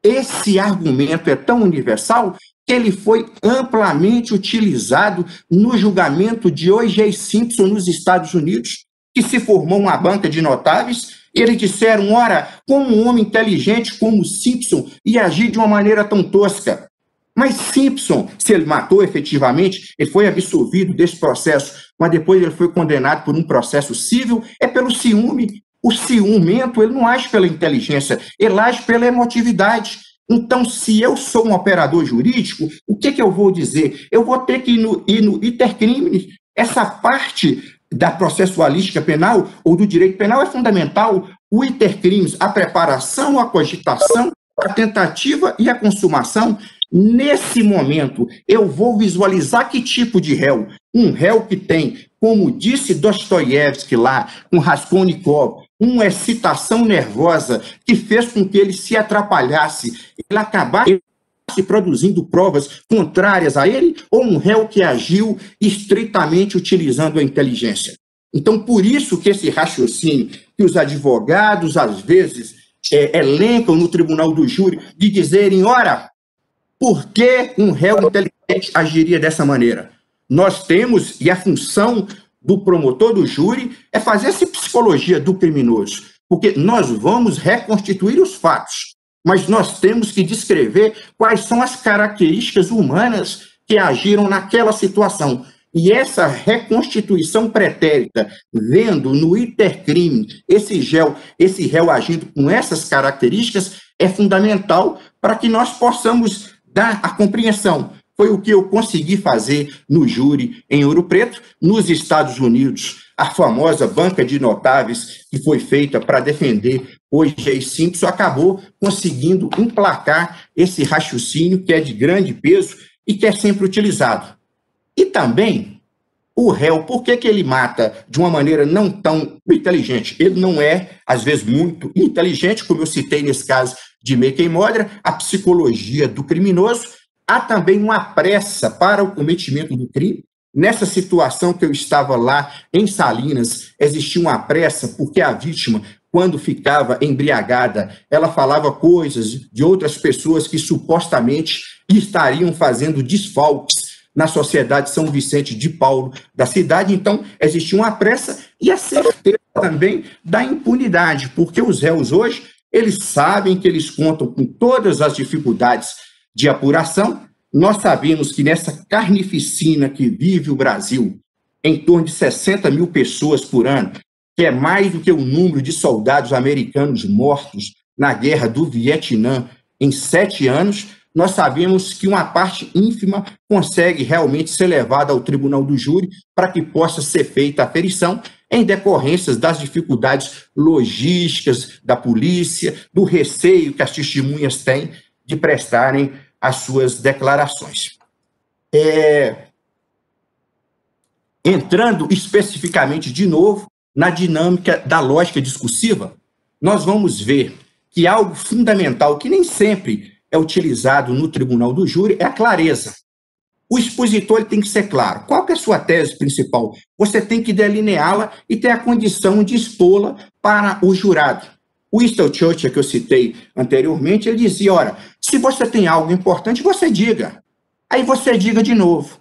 Esse argumento é tão universal que ele foi amplamente utilizado no julgamento de O.J. Simpson nos Estados Unidos, que se formou uma banca de notáveis, e eles disseram, ora, como um homem inteligente como Simpson ia agir de uma maneira tão tosca? Mas Simpson, se ele matou efetivamente, ele foi absolvido desse processo, mas depois ele foi condenado por um processo civil, é pelo ciúme. O ciumento, ele não age pela inteligência, ele age pela emotividade. Então, se eu sou um operador jurídico, o que eu vou dizer? Eu vou ter que ir no iter criminis. Essa parte da processualística penal ou do direito penal é fundamental. O iter criminis, a preparação, a cogitação, a tentativa e a consumação. Nesse momento, eu vou visualizar que tipo de réu? Um réu que tem, como disse Dostoiévski lá, com Raskolnikov, uma excitação nervosa que fez com que ele se atrapalhasse, ele acabasse produzindo provas contrárias a ele, ou um réu que agiu estritamente utilizando a inteligência. Então, por isso que esse raciocínio que os advogados, às vezes, elencam no tribunal do júri, de dizerem, ora, Por que um réu inteligente agiria dessa maneira? Nós temos, e a função do promotor do júri é fazer essa psicologia do criminoso, porque nós vamos reconstituir os fatos, mas nós temos que descrever quais são as características humanas que agiram naquela situação. E essa reconstituição pretérita, vendo no intercrime esse réu agindo com essas características, é fundamental para que nós possamos dar a compreensão. Foi o que eu consegui fazer no júri em Ouro Preto, nos Estados Unidos. A famosa banca de notáveis que foi feita para defender O.J. Simpson acabou conseguindo emplacar esse raciocínio que é de grande peso e que é sempre utilizado. E também o réu, por que ele mata de uma maneira não tão inteligente? Ele não é, às vezes, muito inteligente, como eu citei nesse caso de Mackay Modra, a psicologia do criminoso. Há também uma pressa para o cometimento do crime. Nessa situação que eu estava lá em Salinas, existia uma pressa porque a vítima, quando ficava embriagada, ela falava coisas de outras pessoas que supostamente estariam fazendo desfalques na Sociedade São Vicente de Paulo da cidade. Então, existia uma pressa e a certeza também da impunidade, porque os réus hoje, eles sabem que eles contam com todas as dificuldades de apuração. Nós sabemos que nessa carnificina que vive o Brasil, em torno de 60 mil pessoas por ano, que é mais do que o número de soldados americanos mortos na guerra do Vietnã em 7 anos, nós sabemos que uma parte ínfima consegue realmente ser levada ao tribunal do júri para que possa ser feita a aferição em decorrências das dificuldades logísticas da polícia, do receio que as testemunhas têm de prestarem as suas declarações. Entrando especificamente de novo na dinâmica da lógica discursiva, nós vamos ver que algo fundamental que nem sempre é utilizado no tribunal do júri é a clareza. O expositor ele tem que ser claro. Qual que é a sua tese principal? Você tem que delineá-la e ter a condição de expô-la para o jurado. O Winston Churchill, que eu citei anteriormente, ele dizia, ora, se você tem algo importante, você diga. Aí você diga de novo.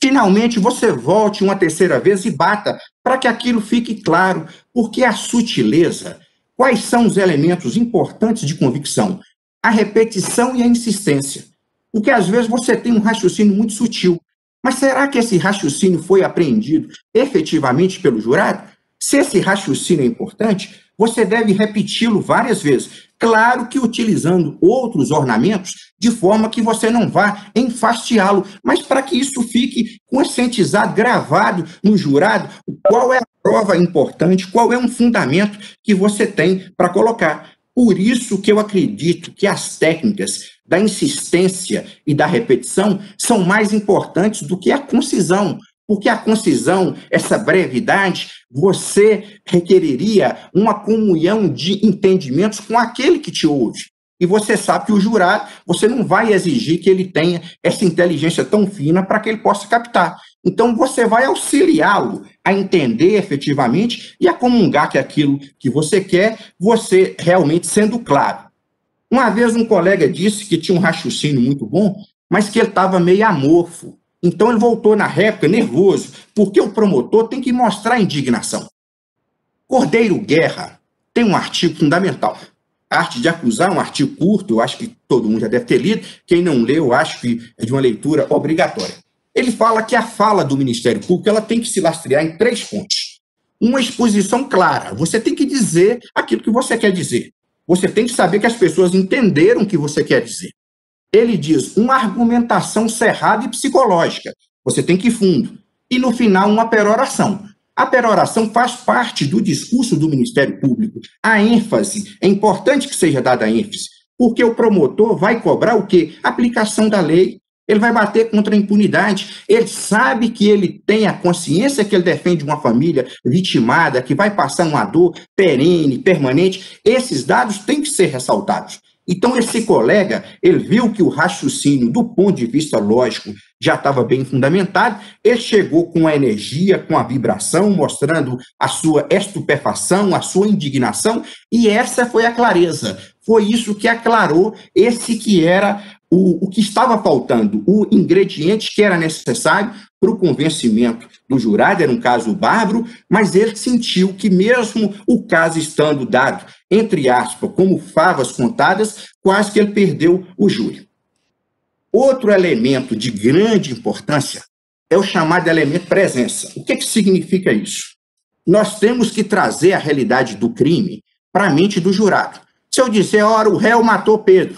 Finalmente, você volte uma terceira vez e bata, para que aquilo fique claro, porque a sutileza, quais são os elementos importantes de convicção? A repetição e a insistência. Porque às vezes você tem um raciocínio muito sutil, mas será que esse raciocínio foi apreendido efetivamente pelo jurado? Se esse raciocínio é importante, você deve repeti-lo várias vezes. Claro que utilizando outros ornamentos, de forma que você não vá enfastiá-lo, mas para que isso fique conscientizado, gravado no jurado, qual é a prova importante, qual é um fundamento que você tem para colocar. Por isso que eu acredito que as técnicas da insistência e da repetição são mais importantes do que a concisão, porque a concisão, essa brevidade, você requeriria uma comunhão de entendimentos com aquele que te ouve. E você sabe que o jurado, você não vai exigir que ele tenha essa inteligência tão fina para que ele possa captar. Então, você vai auxiliá-lo a entender efetivamente e a comungar que aquilo que você quer, você realmente sendo claro. Uma vez um colega disse que tinha um raciocínio muito bom, mas que ele estava meio amorfo. Então, ele voltou na réplica nervoso, porque o promotor tem que mostrar indignação. Cordeiro Guerra tem um artigo fundamental. A Arte de Acusar, um artigo curto, eu acho que todo mundo já deve ter lido. Quem não leu, eu acho que é de uma leitura obrigatória. Ele fala que a fala do Ministério Público ela tem que se lastrear em 3 pontos. Uma exposição clara. Você tem que dizer aquilo que você quer dizer. Você tem que saber que as pessoas entenderam o que você quer dizer. Ele diz uma argumentação cerrada e psicológica. Você tem que ir fundo. E, no final, uma peroração. A peroração faz parte do discurso do Ministério Público. A ênfase, é importante que seja dada a ênfase, porque o promotor vai cobrar o quê? A aplicação da lei. Ele vai bater contra a impunidade. Ele sabe que ele tem a consciência que ele defende uma família vitimada, que vai passar uma dor perene, permanente. Esses dados têm que ser ressaltados. Então, esse colega, ele viu que o raciocínio, do ponto de vista lógico, já estava bem fundamentado, ele chegou com a energia, com a vibração, mostrando a sua estupefação, a sua indignação, e essa foi a clareza. Foi isso que aclarou esse que era o que estava faltando, o ingrediente que era necessário para o convencimento do jurado, era um caso bárbaro, mas ele sentiu que mesmo o caso estando dado, entre aspas, como favas contadas, quase que ele perdeu o júri. Outro elemento de grande importância é o chamado elemento presença. O que significa isso? Nós temos que trazer a realidade do crime para a mente do jurado. Se eu disser, ora, o réu matou Pedro,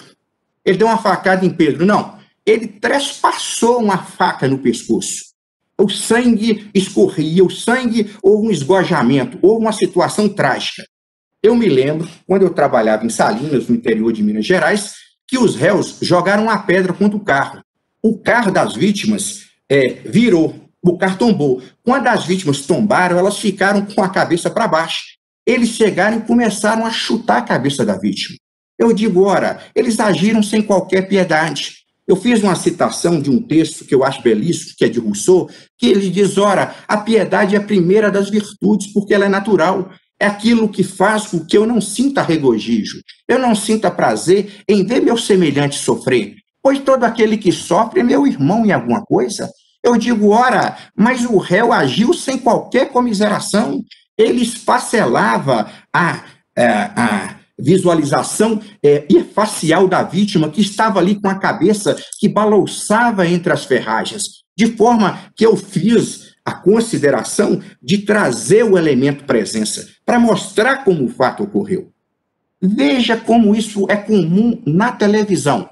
ele deu uma facada em Pedro. Não, ele trespassou uma faca no pescoço. O sangue escorria, houve um esgojamento, houve uma situação trágica. Eu me lembro, quando eu trabalhava em Salinas, no interior de Minas Gerais, que os réus jogaram uma pedra contra o carro. O carro das vítimas virou, o carro tombou. Quando as vítimas tombaram, elas ficaram com a cabeça para baixo. Eles chegaram e começaram a chutar a cabeça da vítima. Eu digo, ora, eles agiram sem qualquer piedade. Eu fiz uma citação de um texto que eu acho belíssimo, que é de Rousseau, que ele diz, ora, a piedade é a primeira das virtudes, porque ela é natural. É aquilo que faz com que eu não sinta regozijo, eu não sinta prazer em ver meu semelhante sofrer, pois todo aquele que sofre é meu irmão em alguma coisa. Eu digo, ora, mas o réu agiu sem qualquer comiseração, ele esfacelava a visualização facial da vítima, que estava ali com a cabeça que balouçava entre as ferragens, de forma que eu fiz a consideração de trazer o elemento presença, para mostrar como o fato ocorreu. Veja como isso é comum na televisão.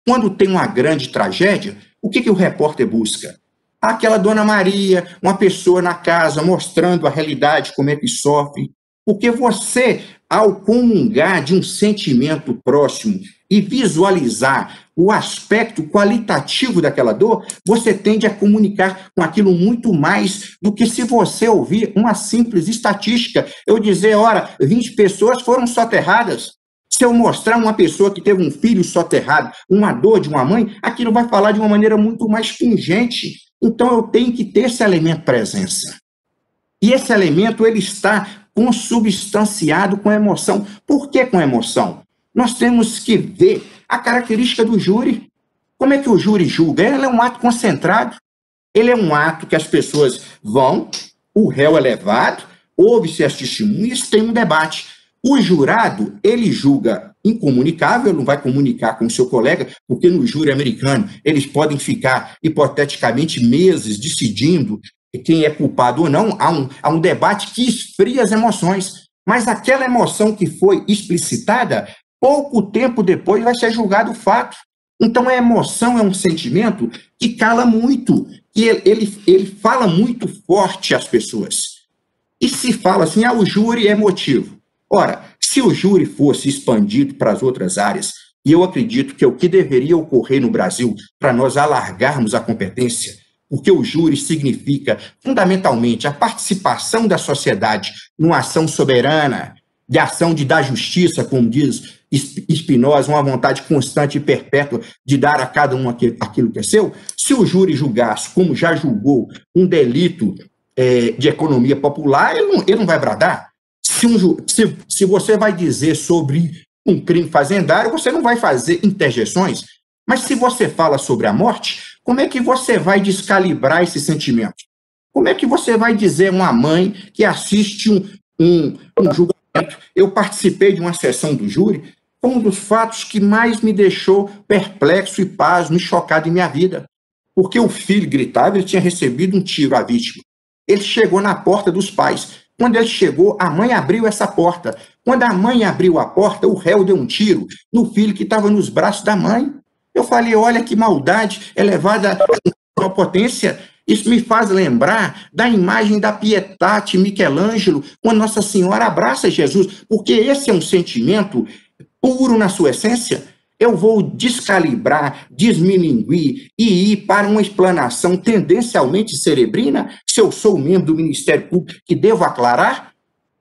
Quando tem uma grande tragédia, o que o repórter busca? Aquela Dona Maria, uma pessoa na casa mostrando a realidade, como é que sofre. Porque você, ao comungar de um sentimento próximo e visualizar o aspecto qualitativo daquela dor, você tende a comunicar com aquilo muito mais do que se você ouvir uma simples estatística. Eu dizer, ora, 20 pessoas foram soterradas. Se eu mostrar uma pessoa que teve um filho soterrado, uma dor de uma mãe, aquilo vai falar de uma maneira muito mais pungente. Então, eu tenho que ter esse elemento presença. E esse elemento, ele está consubstanciado com emoção. Por que com emoção? Nós temos que ver a característica do júri. Como é que o júri julga? Ele é um ato concentrado. Ele é um ato que as pessoas vão, o réu é levado, ouve-se as testemunhas, tem um debate. O jurado, ele julga incomunicável, não vai comunicar com o seu colega, porque no júri americano eles podem ficar, hipoteticamente, meses decidindo quem é culpado ou não. Há um debate que esfria as emoções, mas aquela emoção que foi explicitada, pouco tempo depois vai ser julgado o fato. Então, a emoção é um sentimento que cala muito, que ele fala muito forte às pessoas. E se fala assim, o júri é emotivo. Ora, se o júri fosse expandido para as outras áreas, e eu acredito que é o que deveria ocorrer no Brasil para nós alargarmos a competência, porque o júri significa, fundamentalmente, a participação da sociedade numa ação soberana, de ação de dar justiça, como diz Spinoza, uma vontade constante e perpétua de dar a cada um aquilo que é seu. Se o júri julgasse, como já julgou, um delito de economia popular, ele não vai bradar. Se você vai dizer sobre um crime fazendário, você não vai fazer interjeções. Mas se você fala sobre a morte, como é que você vai descalibrar esse sentimento? Como é que você vai dizer a uma mãe que assiste um julgamento? Eu participei de uma sessão do júri, foi um dos fatos que mais me deixou perplexo e pasmo e chocado em minha vida. Porque o filho gritava, ele tinha recebido um tiro, a vítima. Ele chegou na porta dos pais. Quando ele chegou, a mãe abriu essa porta. Quando a mãe abriu a porta, o réu deu um tiro no filho que estava nos braços da mãe. Eu falei, olha que maldade elevada à potência. Isso me faz lembrar da imagem da Pietate Michelangelo, quando Nossa Senhora abraça Jesus, porque esse é um sentimento puro na sua essência. Eu vou descalibrar, desmilinguir e ir para uma explanação tendencialmente cerebrina, se eu sou membro do Ministério Público, que devo aclarar?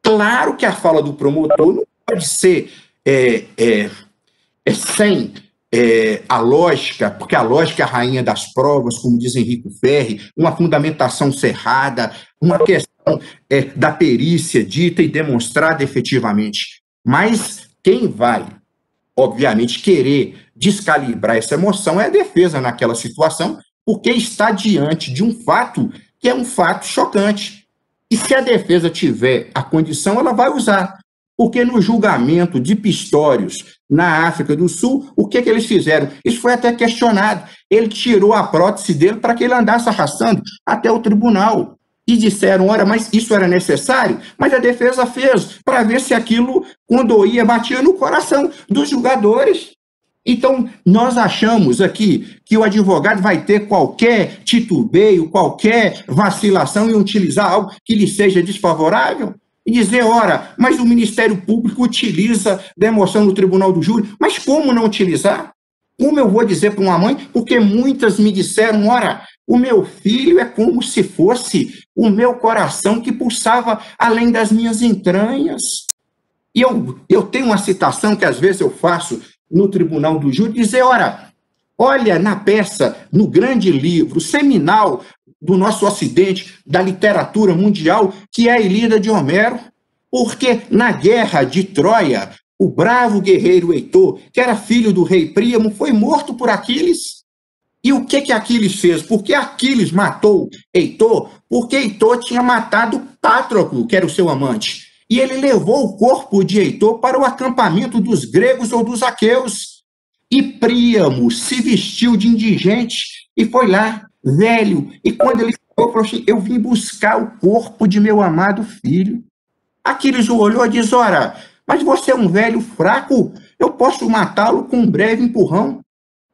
Claro que a fala do promotor não pode ser sem a lógica, porque a lógica é a rainha das provas, como diz Henrico Ferri, uma fundamentação cerrada, uma questão da perícia dita e demonstrada efetivamente. Mas quem vai obviamente, querer descalibrar essa emoção é a defesa naquela situação, porque está diante de um fato que é um fato chocante. E se a defesa tiver a condição, ela vai usar. Porque no julgamento de Pistorius, na África do Sul, o que eles fizeram? Isso foi até questionado. Ele tirou a prótese dele para que ele andasse arrastando até o tribunal. E disseram, ora, mas isso era necessário? Mas a defesa fez, para ver se aquilo, quando doía, batia no coração dos julgadores. Então, nós achamos aqui que o advogado vai ter qualquer titubeio, qualquer vacilação em utilizar algo que lhe seja desfavorável? E dizer, ora, mas o Ministério Público utiliza da emoção no tribunal do júri. Mas como não utilizar? Como eu vou dizer para uma mãe? Porque muitas me disseram, ora, o meu filho é como se fosse o meu coração que pulsava além das minhas entranhas. E eu tenho uma citação que às vezes eu faço no tribunal do júri, dizer, ora, olha na peça, no grande livro, seminal do nosso ocidente, da literatura mundial, que é a Ilíada de Homero, porque na guerra de Troia, o bravo guerreiro Heitor, que era filho do rei Príamo, foi morto por Aquiles. E o que Aquiles fez? Porque Aquiles matou Heitor? Porque Heitor tinha matado Patroclo, que era o seu amante. E ele levou o corpo de Heitor para o acampamento dos gregos ou dos aqueus. E Príamo se vestiu de indigente e foi lá, velho. E quando ele falou assim, eu vim buscar o corpo de meu amado filho. Aquiles o olhou e disse, ora, mas você é um velho fraco, eu posso matá-lo com um breve empurrão.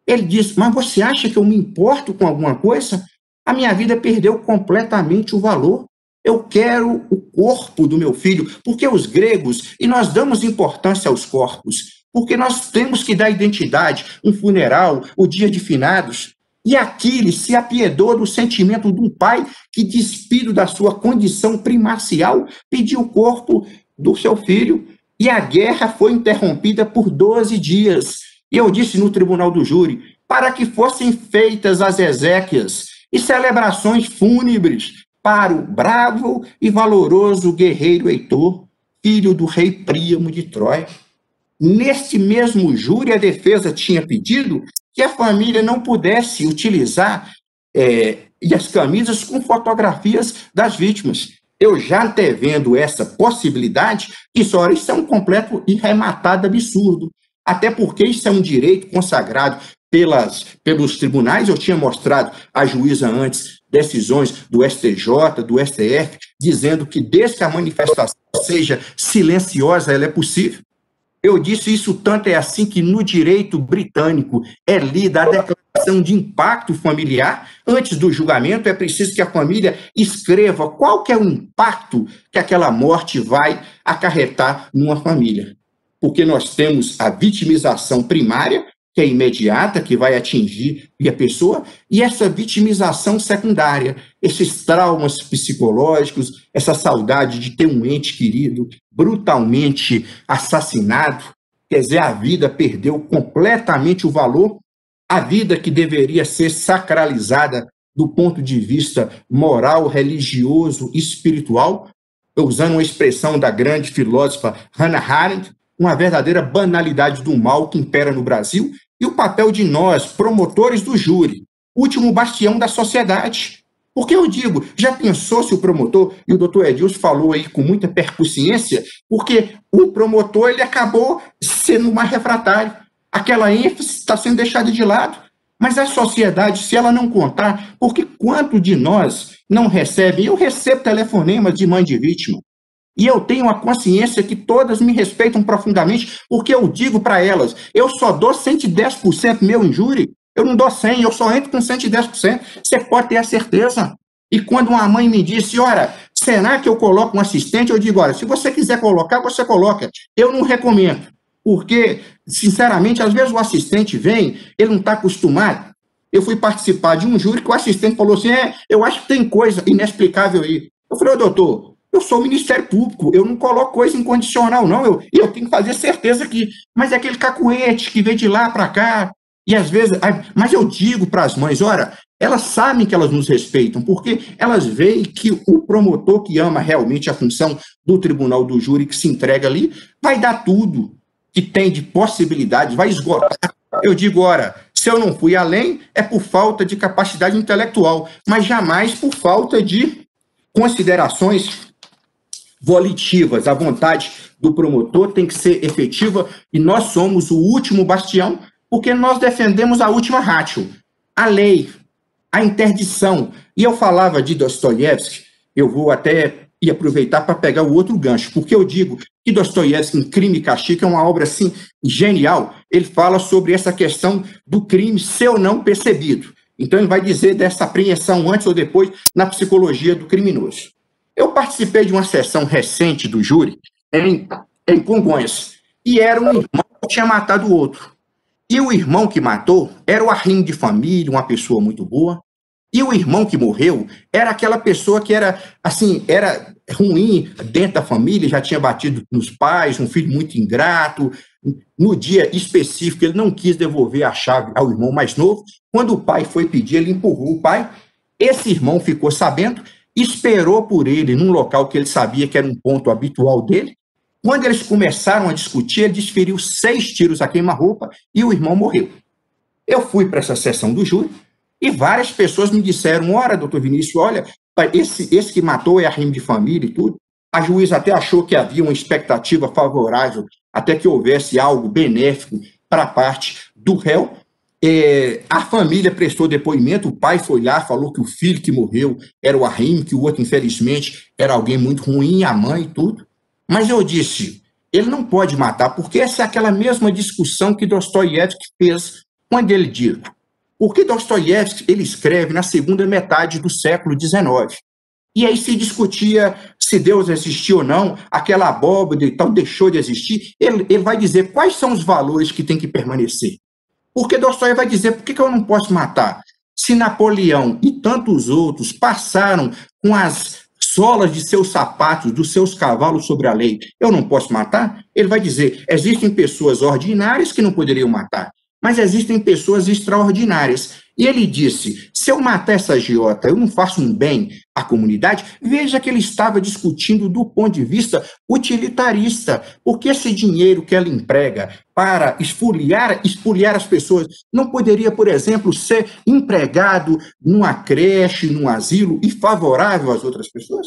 Ele disse, mas você acha que eu me importo com alguma coisa? A minha vida perdeu completamente o valor. Eu quero o corpo do meu filho, porque os gregos, e nós damos importância aos corpos, porque nós temos que dar identidade, um funeral, o dia de finados. E Aquiles se apiedou do sentimento de um pai que, despido da sua condição primacial, pediu o corpo do seu filho. E a guerra foi interrompida por 12 dias. E eu disse no tribunal do júri, para que fossem feitas as exéquias e celebrações fúnebres para o bravo e valoroso guerreiro Heitor, filho do rei Príamo de Troia. Neste mesmo júri, a defesa tinha pedido que a família não pudesse utilizar e as camisas com fotografias das vítimas. Eu já antevendo essa possibilidade, isso é um completo e rematado absurdo. Até porque isso é um direito consagrado pelos tribunais. Eu tinha mostrado à juíza antes decisões do STJ, do STF, dizendo que desde que a manifestação seja silenciosa, ela é possível. Eu disse isso tanto é assim que no direito britânico é lida a declaração de impacto familiar. Antes do julgamento é preciso que a família escreva qual que é o impacto que aquela morte vai acarretar numa família. Porque nós temos a vitimização primária, que é imediata, que vai atingir a pessoa, e essa vitimização secundária, esses traumas psicológicos, essa saudade de ter um ente querido brutalmente assassinado, quer dizer, a vida perdeu completamente o valor, a vida que deveria ser sacralizada do ponto de vista moral, religioso, espiritual, usando uma expressão da grande filósofa Hannah Arendt, uma verdadeira banalidade do mal que impera no Brasil, e o papel de nós, promotores do júri, último bastião da sociedade. Porque eu digo, já pensou se o promotor, e o doutor Edilson falou aí com muita percussiência, porque o promotor ele acabou sendo mais refratário. Aquela ênfase está sendo deixada de lado. Mas a sociedade, se ela não contar, porque quanto de nós não recebe? Eu recebo telefonemas de mãe de vítima. E eu tenho a consciência que todas me respeitam profundamente, porque eu digo para elas, eu só dou 110% meu em júri, eu não dou 100%, eu só entro com 110%, você pode ter a certeza. E quando uma mãe me disse, ora, será que eu coloco um assistente? Eu digo, olha, se você quiser colocar, você coloca. Eu não recomendo, porque, sinceramente, às vezes o assistente vem, ele não está acostumado. Eu fui participar de um júri que o assistente falou assim, eu acho que tem coisa inexplicável aí. Eu falei, doutor, eu sou o Ministério Público, eu não coloco coisa incondicional, não, eu tenho que fazer certeza que... Mas é aquele cacuete que vem de lá para cá, e às vezes... Mas eu digo para as mães, ora, elas sabem que elas nos respeitam, porque elas veem que o promotor que ama realmente a função do tribunal do júri, que se entrega ali, vai dar tudo. que tem de possibilidades vai esgotar. Eu digo, ora, se eu não fui além, é por falta de capacidade intelectual, mas jamais por falta de considerações volitivas. A vontade do promotor tem que ser efetiva e nós somos o último bastião, porque nós defendemos a última ratio, a lei, a interdição. E eu falava de Dostoiévski, eu vou até aproveitar para pegar o outro gancho, porque eu digo que Dostoiévski, em Crime e Castigo, é uma obra assim genial. Ele fala sobre essa questão do crime ser ou não percebido. Então ele vai dizer dessa apreensão antes ou depois na psicologia do criminoso. Eu participei de uma sessão recente do júri em Congonhas, e era um irmão que tinha matado o outro. E o irmão que matou era o arrimo de família, uma pessoa muito boa. E o irmão que morreu era aquela pessoa que era, assim, era ruim dentro da família, já tinha batido nos pais, um filho muito ingrato. No dia específico, ele não quis devolver a chave ao irmão mais novo. Quando o pai foi pedir, ele empurrou o pai. Esse irmão ficou sabendo, esperou por ele num local que ele sabia que era um ponto habitual dele. Quando eles começaram a discutir, ele desferiu 6 tiros a queima-roupa e o irmão morreu. Eu fui para essa sessão do júri e várias pessoas me disseram, ora, doutor Vinícius, olha, esse que matou é arrimo de família e tudo. A juíza até achou que havia uma expectativa favorável, até que houvesse algo benéfico para a parte do réu. A família prestou depoimento, o pai foi lá, falou que o filho que morreu era o arrimo, que o outro, infelizmente, era alguém muito ruim, a mãe e tudo. Mas eu disse, ele não pode matar, porque essa é aquela mesma discussão que Dostoiévski fez quando ele diz, porque Dostoiévski ele escreve na segunda metade do século XIX. E aí se discutia se Deus existia ou não, aquela abóbora e tal deixou de existir. Ele vai dizer quais são os valores que têm que permanecer. Porque Dostoiévski vai dizer, por que eu não posso matar? Se Napoleão e tantos outros passaram com as solas de seus sapatos, dos seus cavalos sobre a lei, eu não posso matar? Ele vai dizer, existem pessoas ordinárias que não poderiam matar, mas existem pessoas extraordinárias. E ele disse, se eu matar essa agiota, eu não faço um bem à comunidade? Veja que ele estava discutindo do ponto de vista utilitarista, porque esse dinheiro que ela emprega para espoliar as pessoas não poderia, por exemplo, ser empregado numa creche, num asilo e favorável às outras pessoas?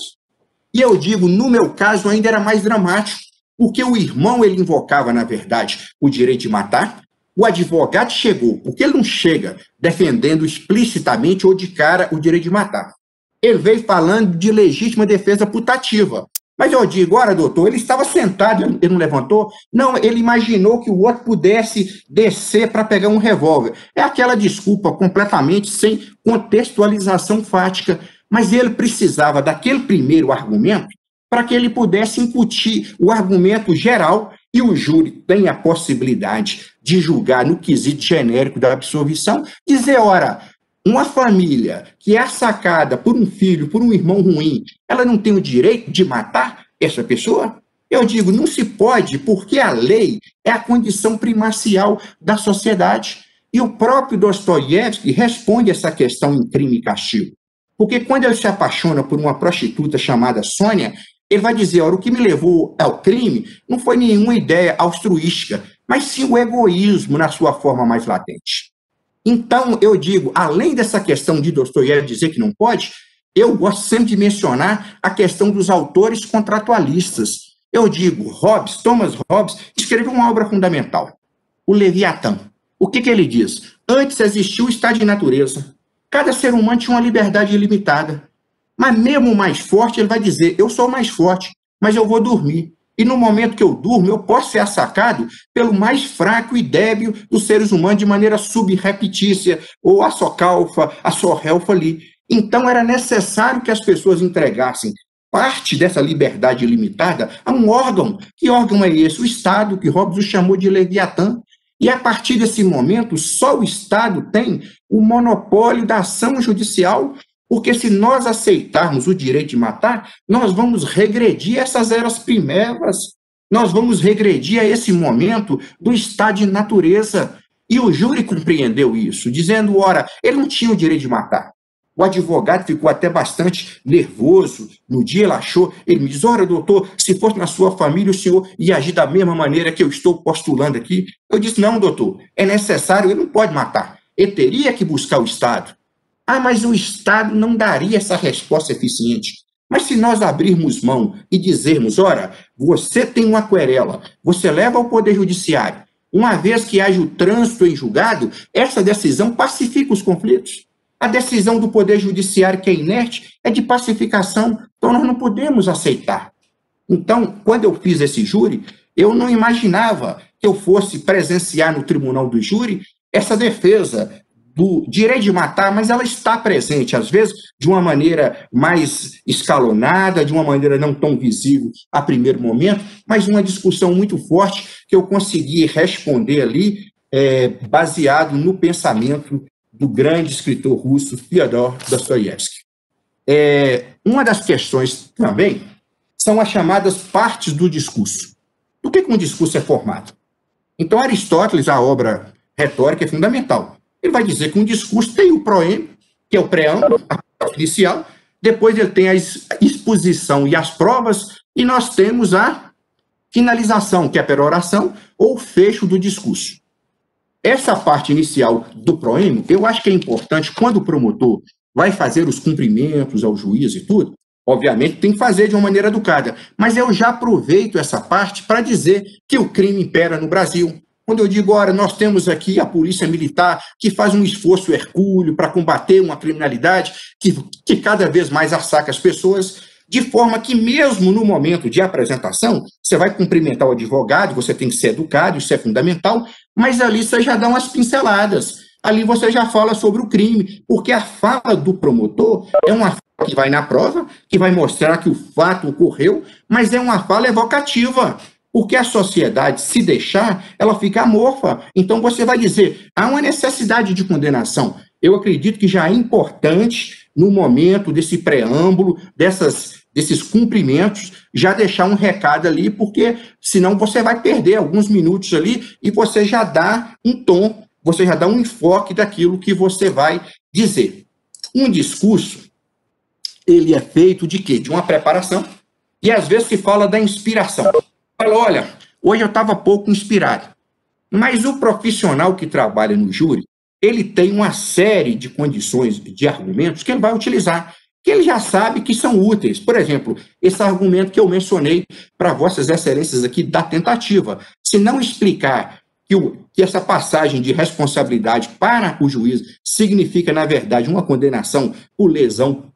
E eu digo, no meu caso ainda era mais dramático, porque o irmão ele invocava, na verdade, o direito de matar. O advogado chegou, porque ele não chega defendendo explicitamente ou de cara o direito de matar. Ele veio falando de legítima defesa putativa. Mas eu digo, ora, doutor, ele estava sentado, ele não levantou? Não, ele imaginou que o outro pudesse descer para pegar um revólver. É aquela desculpa completamente sem contextualização fática. Mas ele precisava daquele primeiro argumento para que ele pudesse incutir o argumento geral e o júri tem a possibilidade de julgar no quesito genérico da absolvição, dizer, ora, uma família que é assacada por um filho, por um irmão ruim, ela não tem o direito de matar essa pessoa? Eu digo, não se pode, porque a lei é a condição primacial da sociedade. E o próprio Dostoiévski responde essa questão em Crime e Castigo. Porque quando ele se apaixona por uma prostituta chamada Sônia, ele vai dizer, ora, o que me levou ao crime não foi nenhuma ideia altruística, mas sim o egoísmo na sua forma mais latente. Então, eu digo, além dessa questão de Dostoiévski dizer que não pode, eu gosto sempre de mencionar a questão dos autores contratualistas. Eu digo, Thomas Hobbes escreveu uma obra fundamental, o Leviatã. O que ele diz? Antes existiu o estado de natureza. Cada ser humano tinha uma liberdade ilimitada. Mas mesmo o mais forte, ele vai dizer, eu sou o mais forte, mas eu vou dormir. E no momento que eu durmo, eu posso ser assacado pelo mais fraco e débil dos seres humanos de maneira subreptícia, ou a socalfa, a sorrelfa ali. Então era necessário que as pessoas entregassem parte dessa liberdade ilimitada a um órgão. Que órgão é esse? O Estado, que Hobbes o chamou de Leviatã. E a partir desse momento, só o Estado tem o monopólio da ação judicial. Porque se nós aceitarmos o direito de matar, nós vamos regredir essas eras primevas, nós vamos regredir a esse momento do estado de natureza. E o júri compreendeu isso, dizendo, ora, ele não tinha o direito de matar. O advogado ficou até bastante nervoso. No dia ele achou, ele me disse, ora, doutor, se fosse na sua família, o senhor ia agir da mesma maneira que eu estou postulando aqui. Eu disse, não, doutor, é necessário, ele não pode matar. Ele teria que buscar o Estado. Ah, mas o Estado não daria essa resposta eficiente. Mas se nós abrirmos mão e dizermos, ora, você tem uma querela, você leva ao Poder Judiciário, uma vez que haja o trânsito em julgado, essa decisão pacifica os conflitos. A decisão do Poder Judiciário, que é inerte, é de pacificação, então nós não podemos aceitar. Então, quando eu fiz esse júri, eu não imaginava que eu fosse presenciar no tribunal do júri essa defesa do direito de matar, mas ela está presente, às vezes, de uma maneira mais escalonada, de uma maneira não tão visível a primeiro momento, mas uma discussão muito forte que eu consegui responder ali, baseado no pensamento do grande escritor russo Fyodor Dostoiévski. Uma das questões também são as chamadas partes do discurso. Do que um discurso é formado? Então, Aristóteles, a obra retórica, é fundamental. Ele vai dizer que um discurso tem o proêmio, que é o preâmbulo, a parte inicial, depois ele tem a exposição e as provas, e nós temos a finalização, que é a peroração, ou o fecho do discurso. Essa parte inicial do proêmio, eu acho que é importante, quando o promotor vai fazer os cumprimentos ao juiz e tudo, obviamente tem que fazer de uma maneira educada, mas eu já aproveito essa parte para dizer que o crime impera no Brasil. Quando eu digo, ora, nós temos aqui a polícia militar que faz um esforço hercúleo para combater uma criminalidade que cada vez mais assaca as pessoas, de forma que mesmo no momento de apresentação, você vai cumprimentar o advogado, você tem que ser educado, isso é fundamental, mas ali você já dá umas pinceladas, ali você já fala sobre o crime, porque a fala do promotor é uma fala que vai na prova, que vai mostrar que o fato ocorreu, mas é uma fala evocativa, porque a sociedade, se deixar, ela fica amorfa. Então você vai dizer, há uma necessidade de condenação. Eu acredito que já é importante, no momento desse preâmbulo, desses cumprimentos, já deixar um recado ali, porque senão você vai perder alguns minutos ali e você já dá um tom, você já dá um enfoque daquilo que você vai dizer. Um discurso, ele é feito de quê? De uma preparação, e às vezes se fala da inspiração. Fala, olha, hoje eu estava pouco inspirado, mas o profissional que trabalha no júri, ele tem uma série de condições, de argumentos que ele vai utilizar, que ele já sabe que são úteis. Por exemplo, esse argumento que eu mencionei para vossas excelências aqui da tentativa. Se não explicar que essa passagem de responsabilidade para o juiz significa, na verdade, uma condenação por lesão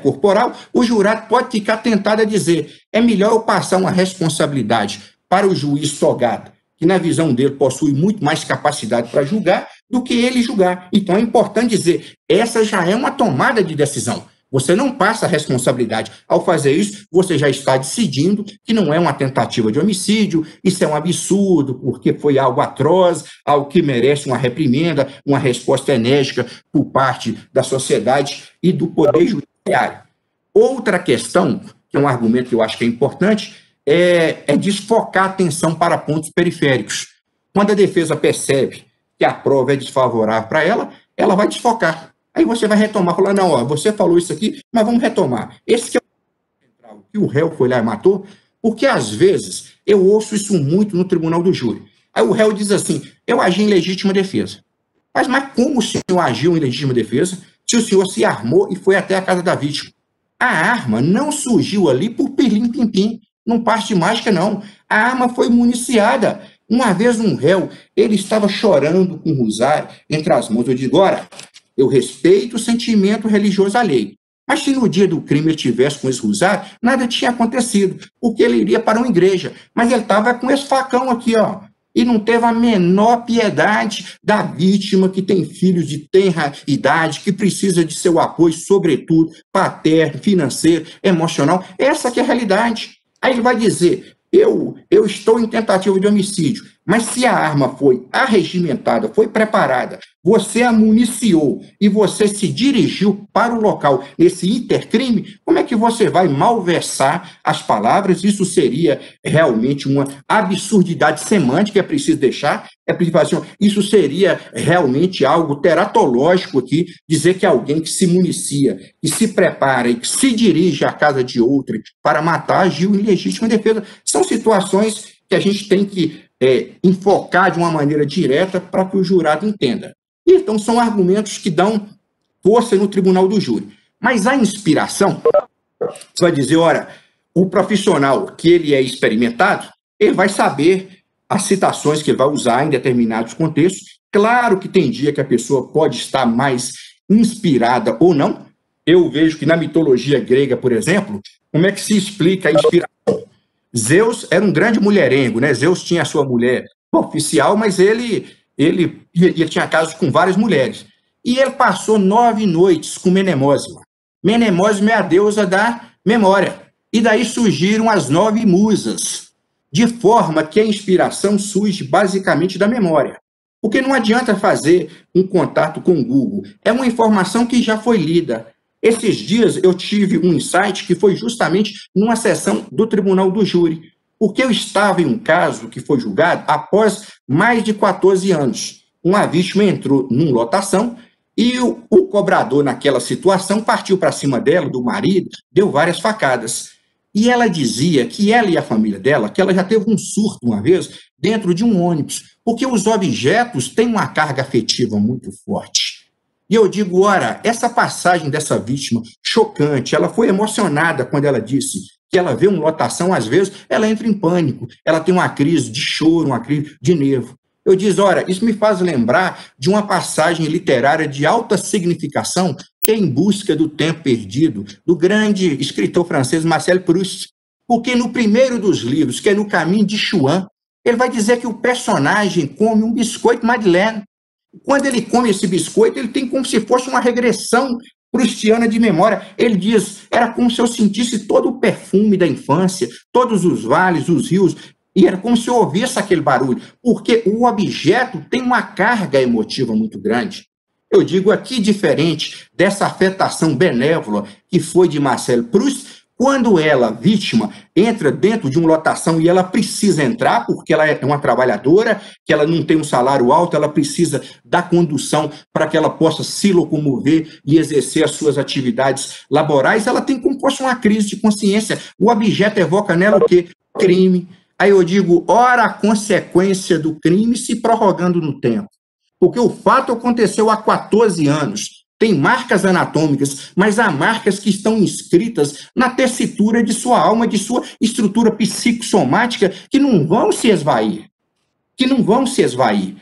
corporal, o jurado pode ficar tentado a dizer, é melhor eu passar uma responsabilidade para o juiz togado, que na visão dele possui muito mais capacidade para julgar, do que ele julgar. Então é importante dizer, essa já é uma tomada de decisão. Você não passa a responsabilidade. Ao fazer isso, você já está decidindo que não é uma tentativa de homicídio, isso é um absurdo, porque foi algo atroz, algo que merece uma reprimenda, uma resposta enérgica por parte da sociedade e do Poder Judiciário. Outra questão, que é um argumento que eu acho que é importante, é desfocar a atenção para pontos periféricos. Quando a defesa percebe que a prova é desfavorável para ela, ela vai desfocar. Aí você vai retomar, falar, não, ó, você falou isso aqui, mas vamos retomar. Esse que é o central, que o réu foi lá e matou, porque às vezes eu ouço isso muito no tribunal do júri. Aí o réu diz assim, eu agi em legítima defesa. Mas como o senhor agiu em legítima defesa se o senhor se armou e foi até a casa da vítima? A arma não surgiu ali por pirlim-pim-pim, não passe de mágica, não. A arma foi municiada. Uma vez um réu, ele estava chorando com o rosário entre as mãos. Eu digo, ora, eu respeito o sentimento religioso alheio. Mas se no dia do crime ele tivesse com esse rosário, nada tinha acontecido, porque ele iria para uma igreja. Mas ele estava com esse facão aqui, ó, e não teve a menor piedade da vítima que tem filhos de tenra idade, que precisa de seu apoio, sobretudo, paterno, financeiro, emocional. Essa que é a realidade. Aí ele vai dizer, eu estou em tentativa de homicídio, Mas se a arma foi arregimentada, foi preparada, você a municiou e você se dirigiu para o local nesse intercrime, como é que você vai malversar as palavras? Isso seria realmente uma absurdidade semântica, é preciso deixar, é preciso fazer, isso seria realmente algo teratológico aqui, dizer que alguém que se municia, que se prepara e que se dirige à casa de outrem para matar, agiu em legítima defesa. São situações que a gente tem que enfocar de uma maneira direta para que o jurado entenda. Então, são argumentos que dão força no tribunal do júri. Mas a inspiração, você vai dizer, ora, o profissional que ele é experimentado, ele vai saber as citações que ele vai usar em determinados contextos. Claro que tem dia que a pessoa pode estar mais inspirada ou não. Eu vejo que na mitologia grega, por exemplo, como é que se explica a inspiração? Zeus era um grande mulherengo, né? Zeus tinha a sua mulher oficial, mas ele tinha casos com várias mulheres. E ele passou 9 noites com Menemósima. Menemósima é a deusa da memória. E daí surgiram as 9 musas, de forma que a inspiração surge basicamente da memória. Porque não adianta fazer um contato com o Google. É uma informação que já foi lida. Esses dias eu tive um insight que foi justamente numa sessão do Tribunal do Júri, porque eu estava em um caso que foi julgado após mais de 14 anos. Uma vítima entrou numa lotação e o cobrador, naquela situação, partiu para cima dela, do marido, deu várias facadas. E ela dizia que ela e a família dela, que ela já teve um surto uma vez dentro de um ônibus, porque os objetos têm uma carga afetiva muito forte. E eu digo, ora, essa passagem dessa vítima, chocante, ela foi emocionada quando ela disse que ela vê uma lotação, às vezes, ela entra em pânico, ela tem uma crise de choro, uma crise de nervo. Eu disse, ora, isso me faz lembrar de uma passagem literária de alta significação, que é Em Busca do Tempo Perdido, do grande escritor francês Marcel Proust, porque no primeiro dos livros, que é No Caminho de Chouin, ele vai dizer que o personagem come um biscoito Madeleine. Quando ele come esse biscoito, ele tem como se fosse uma regressão proustiana de memória. Ele diz, era como se eu sentisse todo o perfume da infância, todos os vales, os rios, e era como se eu ouvisse aquele barulho, porque o objeto tem uma carga emotiva muito grande. Eu digo aqui, diferente dessa afetação benévola que foi de Marcel Proust, quando ela, vítima, entra dentro de uma lotação e ela precisa entrar, porque ela é uma trabalhadora, que ela não tem um salário alto, ela precisa da condução para que ela possa se locomover e exercer as suas atividades laborais, ela tem como se fosse uma crise de consciência. O objeto evoca nela o quê? Crime. Aí eu digo, ora a consequência do crime se prorrogando no tempo. Porque o fato aconteceu há 14 anos. Tem marcas anatômicas, mas há marcas que estão inscritas na tessitura de sua alma, de sua estrutura psicossomática, que não vão se esvair.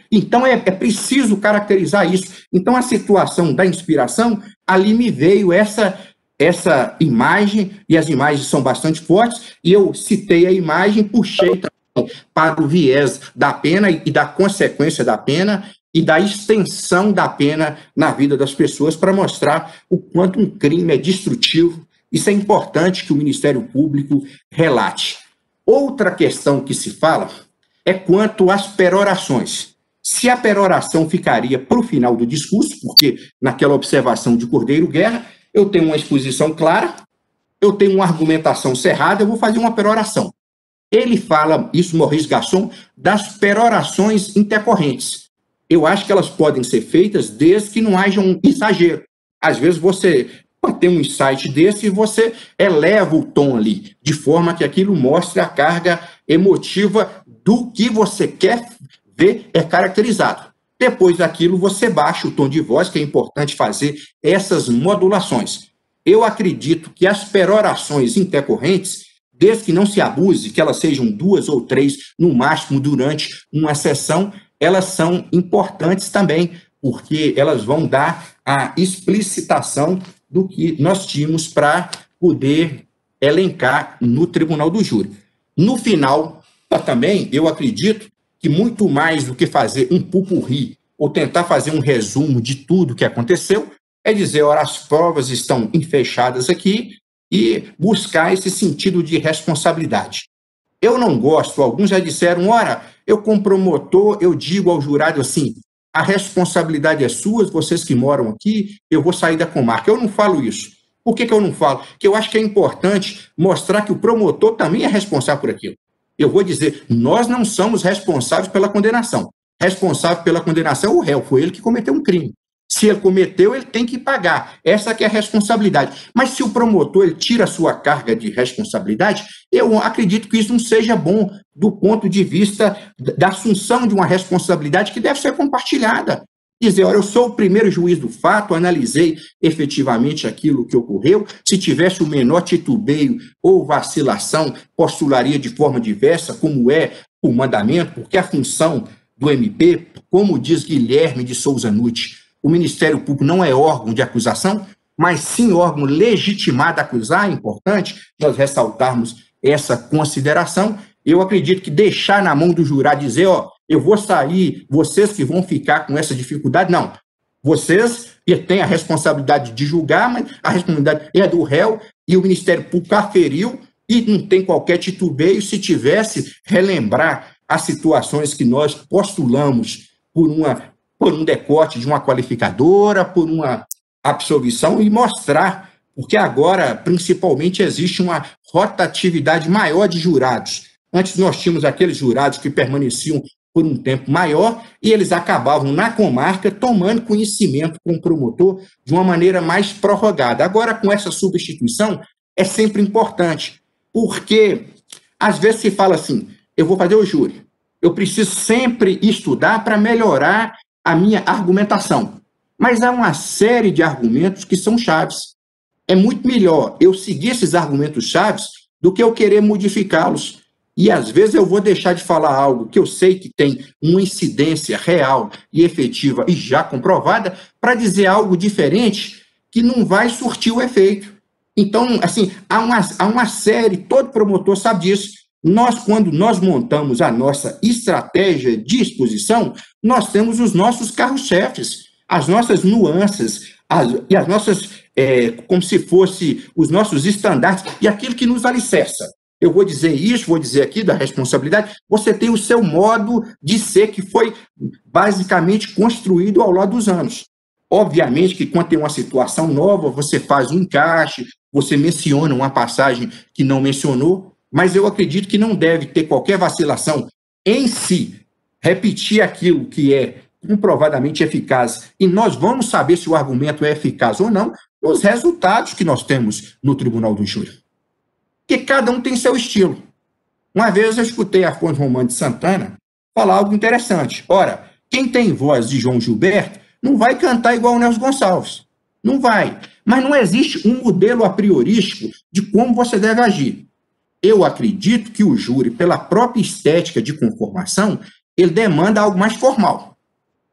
Então, é preciso caracterizar isso. Então, a situação da inspiração, ali me veio essa imagem, e as imagens são bastante fortes, e eu citei a imagem, puxei também para o viés da pena e da consequência da pena, e da extensão da pena na vida das pessoas, para mostrar o quanto um crime é destrutivo. Isso é importante que o Ministério Público relate. Outra questão que se fala é quanto às perorações. Se a peroração ficaria para o final do discurso, porque naquela observação de Cordeiro Guerra, eu tenho uma exposição clara, eu tenho uma argumentação cerrada, eu vou fazer uma peroração. Ele fala, isso Maurice Garçon, das perorações intercorrentes. Eu acho que elas podem ser feitas desde que não haja um exagero. Às vezes você pode ter um insight desse e você eleva o tom ali, de forma que aquilo mostre a carga emotiva do que você quer ver caracterizado. Depois daquilo, você baixa o tom de voz, que é importante fazer essas modulações. Eu acredito que as perorações intercorrentes, desde que não se abuse, que elas sejam 2 ou 3, no máximo, durante uma sessão, elas são importantes também, porque elas vão dar a explicitação do que nós tínhamos para poder elencar no Tribunal do Júri. No final, também, eu acredito que muito mais do que fazer um pupurri ou tentar fazer um resumo de tudo que aconteceu, é dizer, ora, as provas estão enfechadas aqui e buscar esse sentido de responsabilidade. Eu não gosto, alguns já disseram, ora, Eu, como promotor, eu digo ao jurado assim, a responsabilidade é sua, vocês que moram aqui, eu vou sair da comarca. Eu não falo isso. Por que eu não falo? Porque eu acho que é importante mostrar que o promotor também é responsável por aquilo. Eu vou dizer, nós não somos responsáveis pela condenação. Responsável pela condenação é o réu, foi ele que cometeu um crime. Se ele cometeu, ele tem que pagar. Essa que é a responsabilidade. Mas se o promotor ele tira a sua carga de responsabilidade, eu acredito que isso não seja bom do ponto de vista da assunção de uma responsabilidade que deve ser compartilhada. Dizer, olha, eu sou o primeiro juiz do fato, analisei efetivamente aquilo que ocorreu, se tivesse o menor titubeio ou vacilação, postularia de forma diversa, como é o mandamento, porque a função do MP, como diz Guilherme de Souza Nutti, o Ministério Público não é órgão de acusação, mas sim órgão legitimado a acusar, é importante nós ressaltarmos essa consideração. Eu acredito que deixar na mão do jurado dizer, ó, eu vou sair, vocês que vão ficar com essa dificuldade, não. Vocês têm a responsabilidade de julgar, mas a responsabilidade é do réu e o Ministério Público aferiu e não tem qualquer titubeio se tivesse relembrar as situações que nós postulamos por um decote de uma qualificadora, por uma absolvição e mostrar, porque agora, principalmente, existe uma rotatividade maior de jurados. Antes nós tínhamos aqueles jurados que permaneciam por um tempo maior e eles acabavam na comarca tomando conhecimento com o promotor de uma maneira mais prorrogada. Agora, com essa substituição, é sempre importante, porque às vezes se fala assim, eu vou fazer o júri, eu preciso sempre estudar para melhorar a minha argumentação. Mas há uma série de argumentos que são chaves. É muito melhor eu seguir esses argumentos chaves do que eu querer modificá-los. E, às vezes, eu vou deixar de falar algo que eu sei que tem uma incidência real e efetiva e já comprovada para dizer algo diferente que não vai surtir o efeito. Então, assim, há uma série, todo promotor sabe disso. Quando nós montamos a nossa estratégia de exposição, nós temos os nossos carros-chefes, as nossas nuances, e as nossas, como se fosse os nossos estandartes, e aquilo que nos alicerça. Eu vou dizer isso, vou dizer aqui da responsabilidade, você tem o seu modo de ser que foi basicamente construído ao longo dos anos. Obviamente que quando tem uma situação nova, você faz um encaixe, você menciona uma passagem que não mencionou, mas eu acredito que não deve ter qualquer vacilação em si, repetir aquilo que é comprovadamente eficaz, e nós vamos saber se o argumento é eficaz ou não, nos resultados que nós temos no Tribunal do Júri. Porque cada um tem seu estilo. Uma vez eu escutei Afonso Romano de Santana falar algo interessante. Ora, quem tem voz de João Gilberto não vai cantar igual o Nelson Gonçalves. Não vai. Mas não existe um modelo a priorístico de como você deve agir. Eu acredito que o júri, pela própria estética de conformação, ele demanda algo mais formal.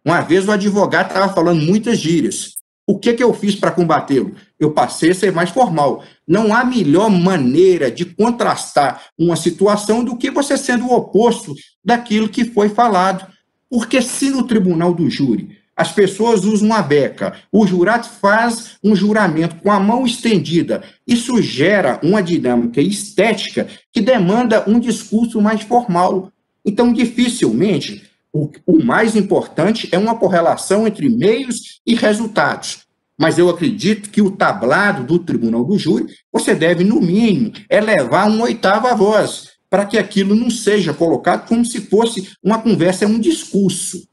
Uma vez o advogado estava falando muitas gírias. O que eu fiz para combatê-lo? Eu passei a ser mais formal. Não há melhor maneira de contrastar uma situação do que você sendo o oposto daquilo que foi falado. Porque se no tribunal do júri as pessoas usam uma beca, o jurado faz um juramento com a mão estendida, isso gera uma dinâmica estética que demanda um discurso mais formal. Então, dificilmente, o mais importante é uma correlação entre meios e resultados. Mas eu acredito que o tablado do tribunal do júri, você deve, no mínimo, elevar uma oitava voz, para que aquilo não seja colocado como se fosse uma conversa, é um discurso.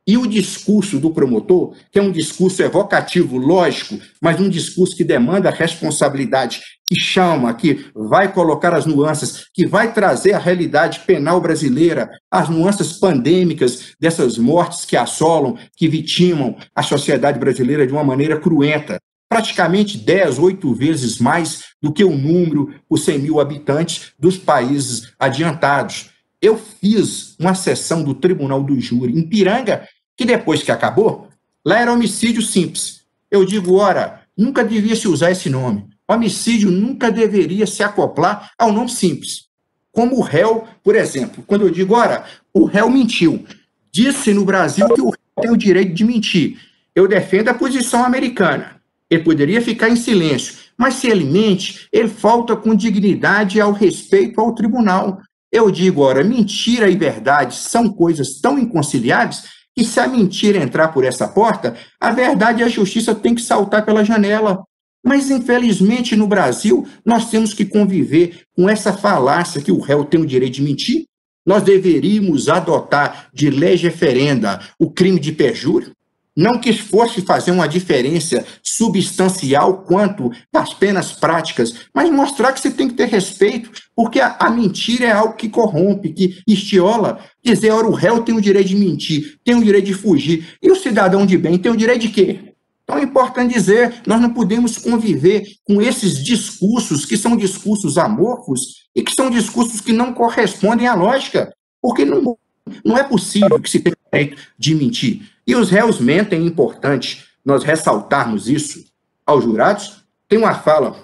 E o discurso do promotor, que é um discurso evocativo, lógico, mas um discurso que demanda responsabilidade, que chama, que vai colocar as nuances, que vai trazer a realidade penal brasileira, as nuances pandêmicas dessas mortes que assolam, que vitimam a sociedade brasileira de uma maneira cruenta, praticamente 10, 8 vezes mais do que o número por 100 mil habitantes dos países adiantados. Eu fiz uma sessão do Tribunal do Júri em Piranga, que depois que acabou, lá era homicídio simples. Eu digo, ora, nunca devia se usar esse nome. Homicídio nunca deveria se acoplar ao nome simples. Como o réu, por exemplo, quando eu digo, ora, o réu mentiu. Disse no Brasil que o réu tem o direito de mentir. Eu defendo a posição americana. Ele poderia ficar em silêncio. Mas se ele mente, ele falta com dignidade ao respeito ao tribunal. Eu digo, ora, mentira e verdade são coisas tão inconciliáveis que se a mentira entrar por essa porta, a verdade e a justiça têm que saltar pela janela. Mas, infelizmente, no Brasil, nós temos que conviver com essa falácia que o réu tem o direito de mentir. Nós deveríamos adotar de lege ferenda o crime de perjúrio, não que fosse fazer uma diferença substancial quanto às penas práticas, mas mostrar que você tem que ter respeito, porque a mentira é algo que corrompe, que estiola. Dizer, ora, o réu tem o direito de mentir, tem o direito de fugir, e o cidadão de bem tem o direito de quê? Então é importante dizer, nós não podemos conviver com esses discursos que são discursos amorfos e que são discursos que não correspondem à lógica, porque não é possível que se tenha o direito de mentir. E os réus mentem, é importante nós ressaltarmos isso aos jurados. Tem uma fala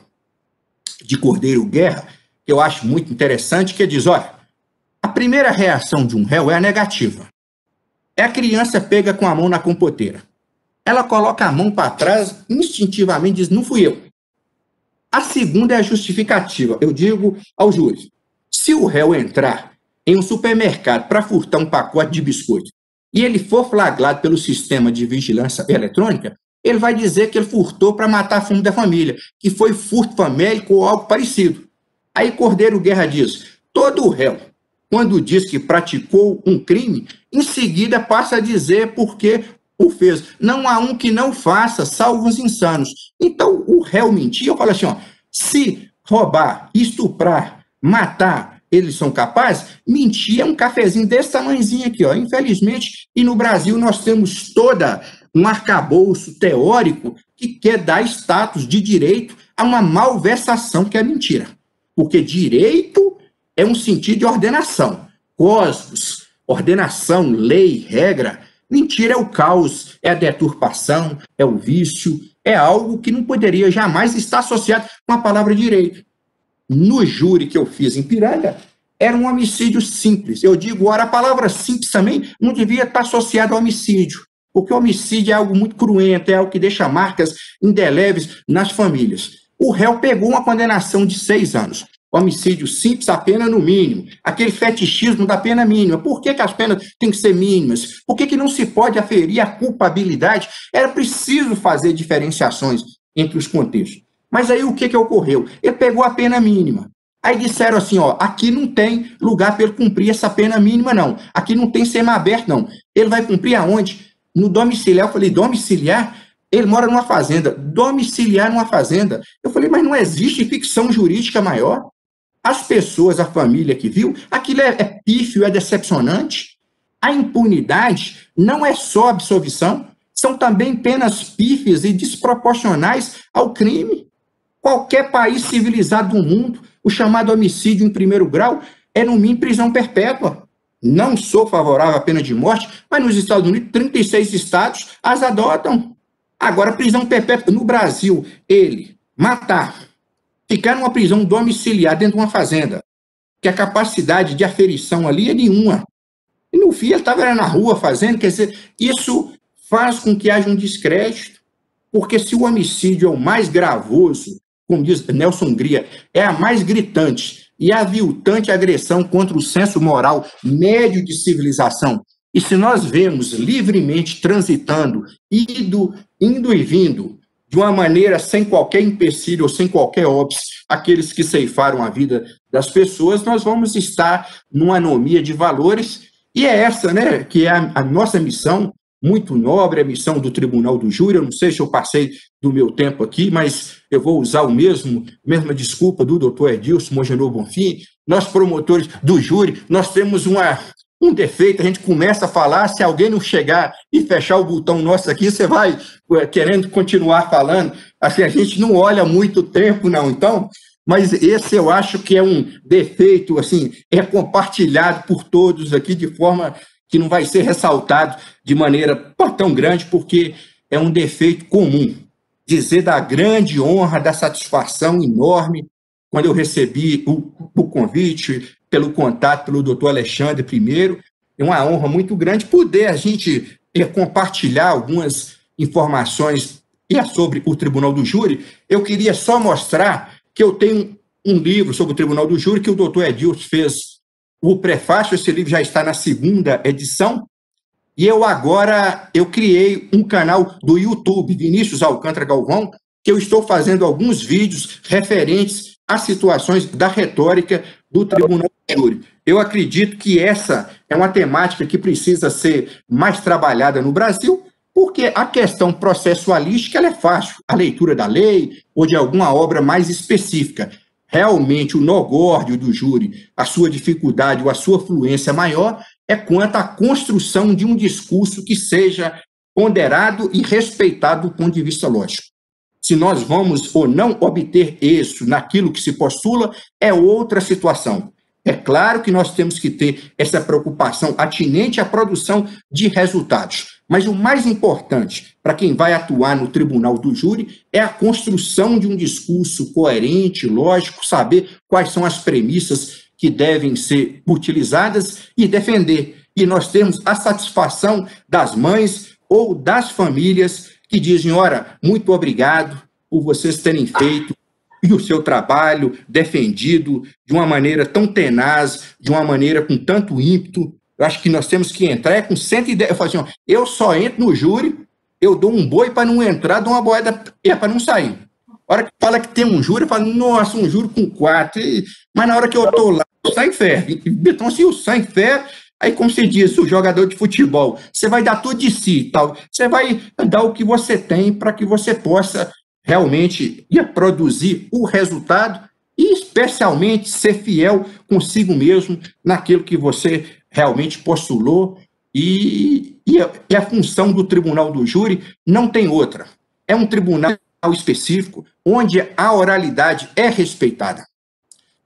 de Cordeiro Guerra que eu acho muito interessante, que diz, olha, a primeira reação de um réu é a negativa. É a criança pega com a mão na compoteira. Ela coloca a mão para trás, instintivamente diz, não fui eu. A segunda é a justificativa. Eu digo ao juiz, se o réu entrar em um supermercado para furtar um pacote de biscoito e ele for flagrado pelo sistema de vigilância eletrônica, ele vai dizer que ele furtou para matar a fome da família, que foi furto famélico ou algo parecido. Aí Cordeiro Guerra diz, todo réu, quando diz que praticou um crime, em seguida passa a dizer por que o fez. Não há um que não faça, salvo os insanos. Então, o réu mentir, eu falo assim, ó, se roubar, estuprar, matar, eles são capazes, mentir é um cafezinho desse tamanhozinho aqui, ó. Infelizmente, e no Brasil nós temos toda um arcabouço teórico que quer dar status de direito a uma malversação que é mentira. Porque direito é um sentido de ordenação. Cosmos, ordenação, lei, regra. Mentira é o caos, é a deturpação, é o vício, é algo que não poderia jamais estar associado com a palavra direito. No júri que eu fiz em Piranga, era um homicídio simples. Eu digo, ora, a palavra simples também não devia estar associada ao homicídio, porque o homicídio é algo muito cruento, é algo que deixa marcas indeléveis nas famílias. O réu pegou uma condenação de 6 anos. Homicídio simples, a pena no mínimo. Aquele fetichismo da pena mínima. Por que as penas têm que ser mínimas? Por que não se pode aferir a culpabilidade? Era preciso fazer diferenciações entre os contextos. Mas aí o que ocorreu? Ele pegou a pena mínima. Aí disseram assim, ó, aqui não tem lugar para ele cumprir essa pena mínima, não. Aqui não tem semiaberto, não. Ele vai cumprir aonde? No domiciliar. Eu falei, domiciliar? Ele mora numa fazenda. Domiciliar numa fazenda. Eu falei, mas não existe ficção jurídica maior? As pessoas, a família que viu, aquilo é pífio, é decepcionante. A impunidade não é só absolvição, são também penas pífias e desproporcionais ao crime. Qualquer país civilizado do mundo, o chamado homicídio em primeiro grau é, no mínimo, prisão perpétua. Não sou favorável à pena de morte, mas nos Estados Unidos, 36 estados as adotam. Agora, prisão perpétua no Brasil, ele matar, ficar numa prisão domiciliar dentro de uma fazenda, que a capacidade de aferição ali é nenhuma. E no fim, ele estava na rua fazendo, quer dizer, isso faz com que haja um descrédito, porque se o homicídio é o mais gravoso, como diz Nelson Hungria, é a mais gritante e aviltante agressão contra o senso moral médio de civilização, e se nós vemos livremente transitando, indo e vindo, de uma maneira sem qualquer empecilho ou sem qualquer óbice, aqueles que ceifaram a vida das pessoas, nós vamos estar numa anomia de valores, e é essa, né, que é a nossa missão, muito nobre, a missão do Tribunal do Júri. Eu não sei se eu passei do meu tempo aqui, mas eu vou usar mesma desculpa do doutor Edilson Mogenor Bonfim. Nós, promotores do júri, nós temos um defeito, a gente começa a falar, se alguém não chegar e fechar o botão nosso aqui, você vai querendo continuar falando, assim, a gente não olha muito tempo, não, então, mas esse eu acho que é um defeito, assim, é compartilhado por todos aqui, de forma que não vai ser ressaltado de maneira tão grande, porque é um defeito comum. Dizer da grande honra, da satisfação enorme, quando eu recebi o convite, pelo contato pelo doutor Alexandre primeiro, é uma honra muito grande poder a gente compartilhar algumas informações sobre o Tribunal do Júri. Eu queria só mostrar que eu tenho um livro sobre o Tribunal do Júri que o doutor Edilson fez o prefácio, esse livro já está na 2ª edição, e eu criei um canal do YouTube, Vinícius Alcântara Galvão, que eu estou fazendo alguns vídeos referentes às situações da retórica do Tribunal do Júri. Eu acredito que essa é uma temática que precisa ser mais trabalhada no Brasil, porque a questão processualística ela é fácil, a leitura da lei ou de alguma obra mais específica. Realmente, o nó górdio do júri, a sua dificuldade ou a sua fluência maior é quanto à construção de um discurso que seja ponderado e respeitado do ponto de vista lógico. Se nós vamos ou não obter êxito naquilo que se postula, é outra situação. É claro que nós temos que ter essa preocupação atinente à produção de resultados, mas o mais importante para quem vai atuar no tribunal do júri é a construção de um discurso coerente, lógico, saber quais são as premissas que devem ser utilizadas e defender. E nós temos a satisfação das mães ou das famílias que dizem, ora, muito obrigado por vocês terem feito e o seu trabalho defendido de uma maneira tão tenaz, de uma maneira com tanto ímpeto. Eu acho que nós temos que entrar com 110. Eu falo assim, ó, eu só entro no júri, eu dou um boi para não entrar, dou uma boeda para não sair. A hora que fala que tem um júri, eu falo, nossa, um júri com 4. Mas na hora que eu estou lá, o sangue ferve. Então, se o sangue ferve, aí, como se diz, o jogador de futebol, você vai dar tudo de si, tal. Você vai dar o que você tem para que você possa realmente produzir o resultado e, especialmente, ser fiel consigo mesmo naquilo que você realmente postulou. E a função do tribunal do júri não tem outra. É um tribunal específico onde a oralidade é respeitada.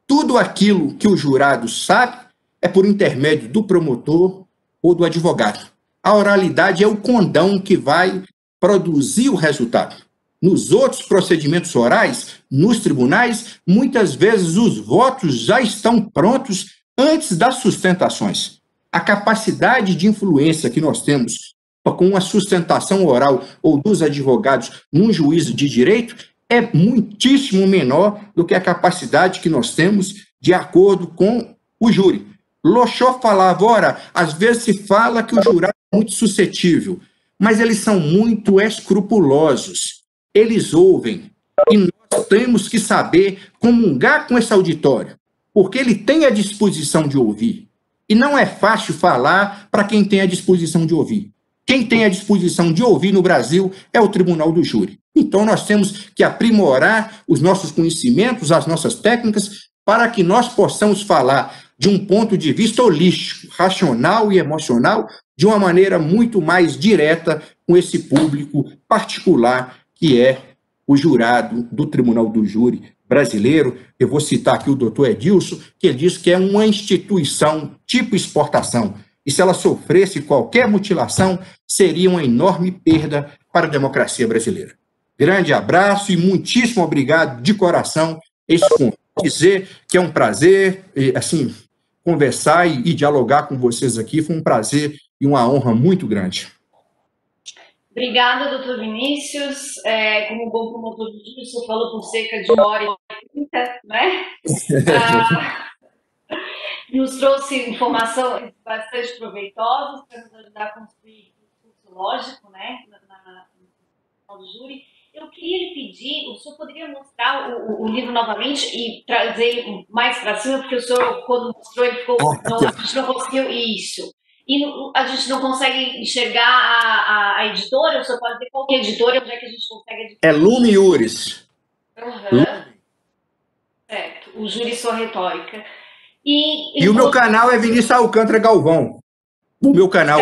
Tudo aquilo que o jurado sabe é por intermédio do promotor ou do advogado. A oralidade é o condão que vai produzir o resultado. Nos outros procedimentos orais, nos tribunais, muitas vezes os votos já estão prontos antes das sustentações. A capacidade de influência que nós temos com a sustentação oral ou dos advogados num juízo de direito é muitíssimo menor do que a capacidade que nós temos de acordo com o júri. Lochó falava, ora, às vezes se fala que o jurado é muito suscetível, mas eles são muito escrupulosos. Eles ouvem, e nós temos que saber comungar com esse auditório, porque ele tem a disposição de ouvir. E não é fácil falar para quem tem a disposição de ouvir. Quem tem a disposição de ouvir no Brasil é o Tribunal do Júri. Então, nós temos que aprimorar os nossos conhecimentos, as nossas técnicas, para que nós possamos falar de um ponto de vista holístico, racional e emocional, de uma maneira muito mais direta com esse público particular que é o jurado do Tribunal do Júri brasileiro. Eu vou citar aqui o doutor Edilson, que ele diz que é uma instituição tipo exportação, e se ela sofresse qualquer mutilação, seria uma enorme perda para a democracia brasileira. Grande abraço e muitíssimo obrigado de coração. Dizer que é um prazer, assim, conversar e dialogar com vocês aqui, foi um prazer e uma honra muito grande. Obrigada, doutor Vinícius. Como bom promotor de júri, o senhor falou por cerca de 1h30, né? Nos trouxe informações bastante proveitosas para nos ajudar a construir um discurso lógico, né, no júri. Eu queria lhe pedir, o senhor poderia mostrar o livro novamente e trazer ele mais para cima, porque o senhor, quando mostrou, ele ficou. A gente não conseguiu isso. E a gente não consegue enxergar a editora, o senhor pode dizer qual que é a editora, onde é que a gente consegue adquirir? É Lume Iuris. Certo, o Júri Sua Retórica. E o meu canal é Vinícius Alcântara Galvão. O meu canal.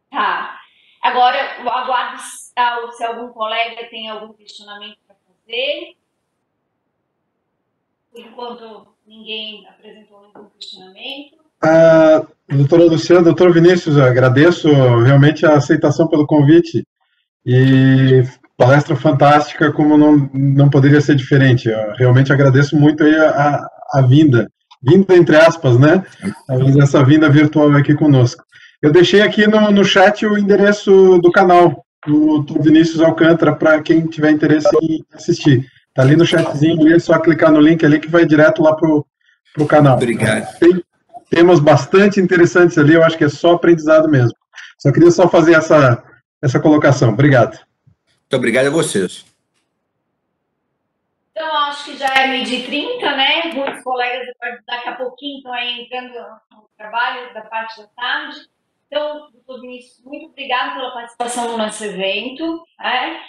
Tá. Agora, eu aguardo se algum colega tem algum questionamento para fazer. Por enquanto, ninguém apresentou nenhum questionamento. Doutora Luciana, doutor Vinícius, eu agradeço realmente a aceitação pelo convite e palestra fantástica, como não poderia ser diferente. Eu realmente agradeço muito aí a vinda entre aspas, né? Essa vinda virtual aqui conosco. Eu deixei aqui no chat o endereço do canal do Vinícius Alcântara para quem tiver interesse em assistir. Tá ali no chatzinho, é só clicar no link ali que vai direto lá para o canal. Obrigado. Tem temas bastante interessantes ali, eu acho que é só aprendizado mesmo. Só queria fazer essa colocação. Obrigado. Muito obrigado a vocês. Então, acho que já é 12h30, né? Muitos colegas daqui a pouquinho estão aí entrando no trabalho da parte da tarde. Então, doutor Vinícius, muito obrigado pela participação no nosso evento. Né?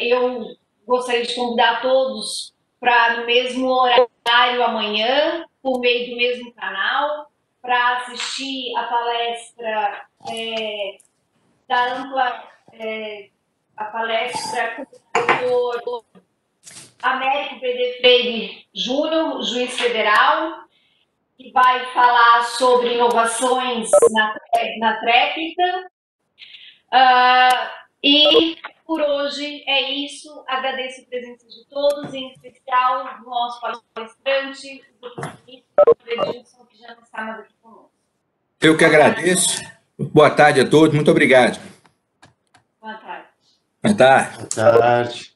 Eu gostaria de convidar todos para, no mesmo horário amanhã, por meio do mesmo canal, para assistir a palestra da Ampla, a palestra com o doutor Américo P.D. Freire Júnior, juiz federal, que vai falar sobre inovações na tréplica. E por hoje é isso. Agradeço a presença de todos, em especial do nosso palestrante, o Dr. Edilson, que já não está mais aqui conosco. Eu que agradeço. Boa tarde a todos. Muito obrigado. Boa tarde. Boa tarde. Boa tarde.